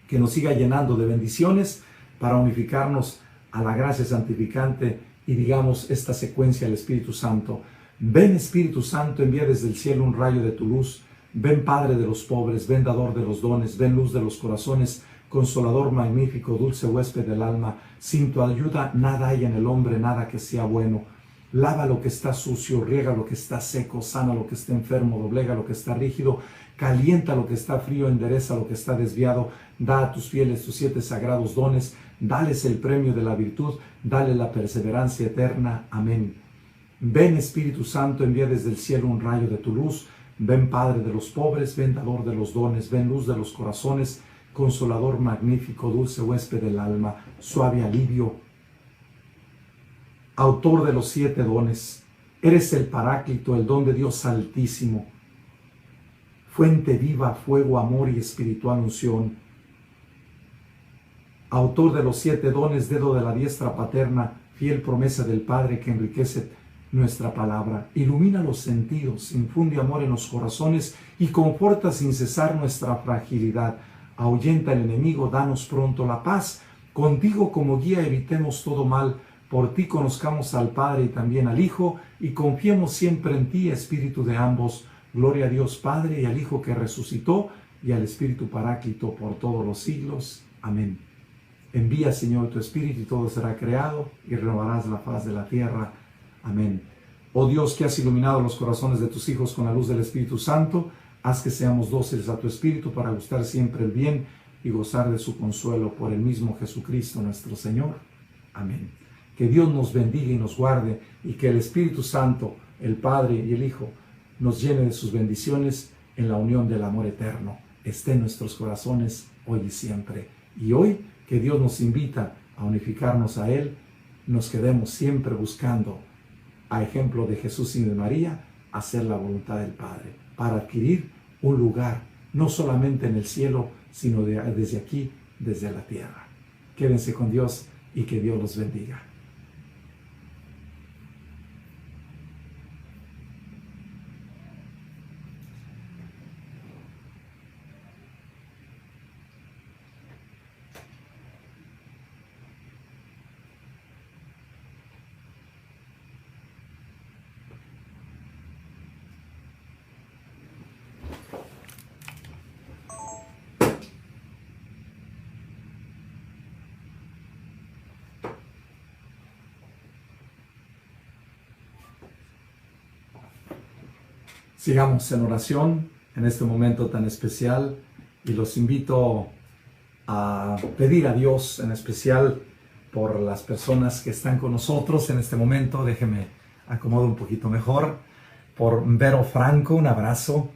que nos siga llenando de bendiciones para unificarnos a la gracia santificante, y digamos esta secuencia al Espíritu Santo: ven Espíritu Santo, envía desde el cielo un rayo de tu luz. Ven Padre de los pobres, ven Dador de los dones, ven Luz de los corazones, Consolador magnífico, dulce huésped del alma. Sin tu ayuda nada hay en el hombre, nada que sea bueno. Lava lo que está sucio, riega lo que está seco, sana lo que está enfermo, doblega lo que está rígido, calienta lo que está frío, endereza lo que está desviado. Da a tus fieles tus 7 sagrados dones, dales el premio de la virtud, dale la perseverancia eterna. Amén. Ven Espíritu Santo, envía desde el cielo un rayo de tu luz. Ven Padre de los pobres, ven Dador de los dones, ven Luz de los corazones, Consolador magnífico, dulce huésped del alma, suave alivio, Autor de los 7 dones. Eres el Paráclito, el don de Dios altísimo, fuente viva, fuego, amor y espiritual unción. Autor de los 7 dones, dedo de la diestra paterna, fiel promesa del Padre que enriquece nuestra palabra. Ilumina los sentidos, infunde amor en los corazones y conforta sin cesar nuestra fragilidad. Ahuyenta el enemigo, danos pronto la paz. Contigo como guía evitemos todo mal. Por ti conozcamos al Padre y también al Hijo, y confiemos siempre en ti, Espíritu de ambos. Gloria a Dios Padre y al Hijo que resucitó, y al Espíritu Paráclito por todos los siglos. Amén. Envía, Señor, tu Espíritu y todo será creado, y renovarás la faz de la tierra. Amén. Oh Dios, que has iluminado los corazones de tus hijos con la luz del Espíritu Santo, haz que seamos dóciles a tu Espíritu para gustar siempre el bien y gozar de su consuelo por el mismo Jesucristo nuestro Señor. Amén. Que Dios nos bendiga y nos guarde, y que el Espíritu Santo, el Padre y el Hijo, nos llene de sus bendiciones en la unión del amor eterno. Esté en nuestros corazones hoy y siempre. Y hoy que Dios nos invita a unificarnos a Él, nos quedemos siempre buscando, a ejemplo de Jesús y de María, hacer la voluntad del Padre, para adquirir un lugar, no solamente en el cielo, sino desde aquí, desde la tierra. Quédense con Dios y que Dios los bendiga. Sigamos en oración en este momento tan especial, y los invito a pedir a Dios en especial por las personas que están con nosotros en este momento. Déjeme acomodo un poquito mejor. Por Vero Franco, un abrazo.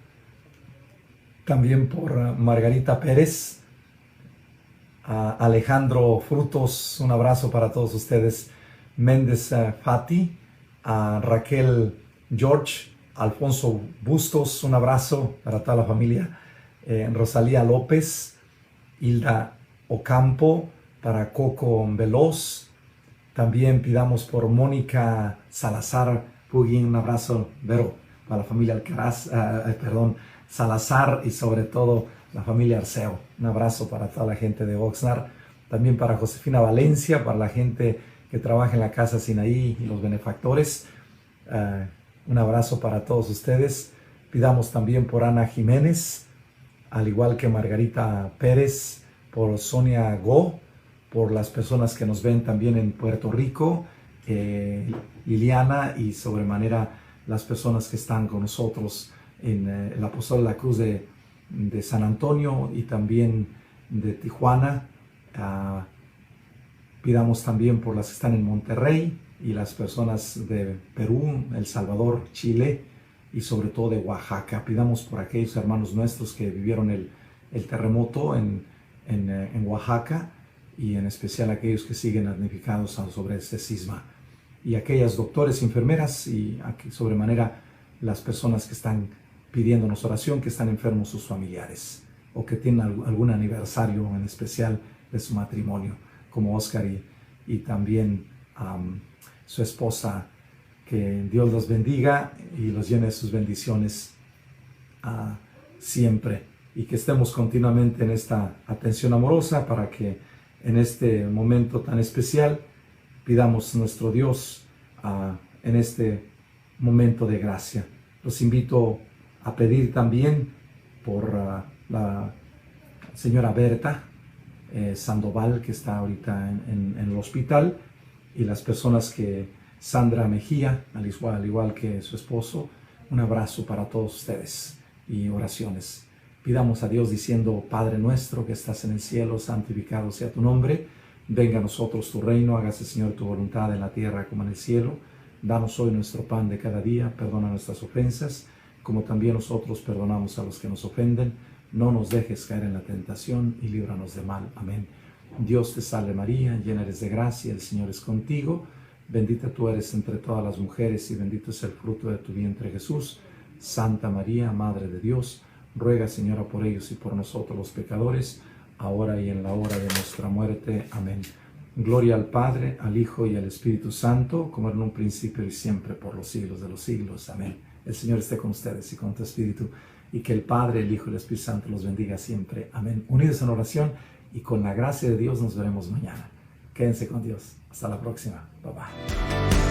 También por Margarita Pérez, a Alejandro Frutos, un abrazo para todos ustedes. Méndez Fati, a Raquel George, Alfonso Bustos, un abrazo para toda la familia. Rosalía López, Hilda Ocampo, para Coco Veloz. También pidamos por Mónica Salazar Puguín, un abrazo, Vero, para la familia Alcaraz, Salazar, y sobre todo la familia Arceo. Un abrazo para toda la gente de Oxnard. también para Josefina Valencia, para la gente que trabaja en la Casa Sinaí y los benefactores. Un abrazo para todos ustedes. Pidamos también por Ana Jiménez, al igual que Margarita Pérez, por Sonia Go, por las personas que nos ven también en Puerto Rico, Liliana, y sobremanera las personas que están con nosotros en el Apostolado de la Cruz de San Antonio y también de Tijuana. Pidamos también por las que están en Monterrey y las personas de Perú, El Salvador, Chile y sobre todo de Oaxaca. Pidamos por aquellos hermanos nuestros que vivieron el terremoto en Oaxaca, y en especial aquellos que siguen damnificados sobre este sisma. Y aquellas doctores, enfermeras y sobremanera las personas que están pidiéndonos oración, que están enfermos sus familiares o que tienen algún aniversario en especial de su matrimonio, como Oscar y también su esposa. Que Dios los bendiga y los llene de sus bendiciones siempre, y que estemos continuamente en esta atención amorosa para que en este momento tan especial pidamos a nuestro Dios en este momento de gracia. Los invito a pedir también por la señora Berta Sandoval, que está ahorita en el hospital, y las personas que Sandra Mejía, al igual que su esposo. Un abrazo para todos ustedes y oraciones. Pidamos a Dios diciendo: Padre nuestro que estás en el cielo, santificado sea tu nombre. Venga a nosotros tu reino, hágase, Señor, tu voluntad en la tierra como en el cielo. Danos hoy nuestro pan de cada día, perdona nuestras ofensas, como también nosotros perdonamos a los que nos ofenden. No nos dejes caer en la tentación y líbranos de mal. Amén. Dios te salve María, llena eres de gracia, el Señor es contigo. Bendita tú eres entre todas las mujeres y bendito es el fruto de tu vientre, Jesús. Santa María, Madre de Dios, ruega, Señora, por ellos y por nosotros los pecadores, ahora y en la hora de nuestra muerte. Amén. Gloria al Padre, al Hijo y al Espíritu Santo, como era en un principio y siempre, por los siglos de los siglos. Amén. El Señor esté con ustedes y con tu Espíritu, y que el Padre, el Hijo y el Espíritu Santo los bendiga siempre. Amén. Unidos en oración, y con la gracia de Dios nos veremos mañana. Quédense con Dios. Hasta la próxima. Bye bye.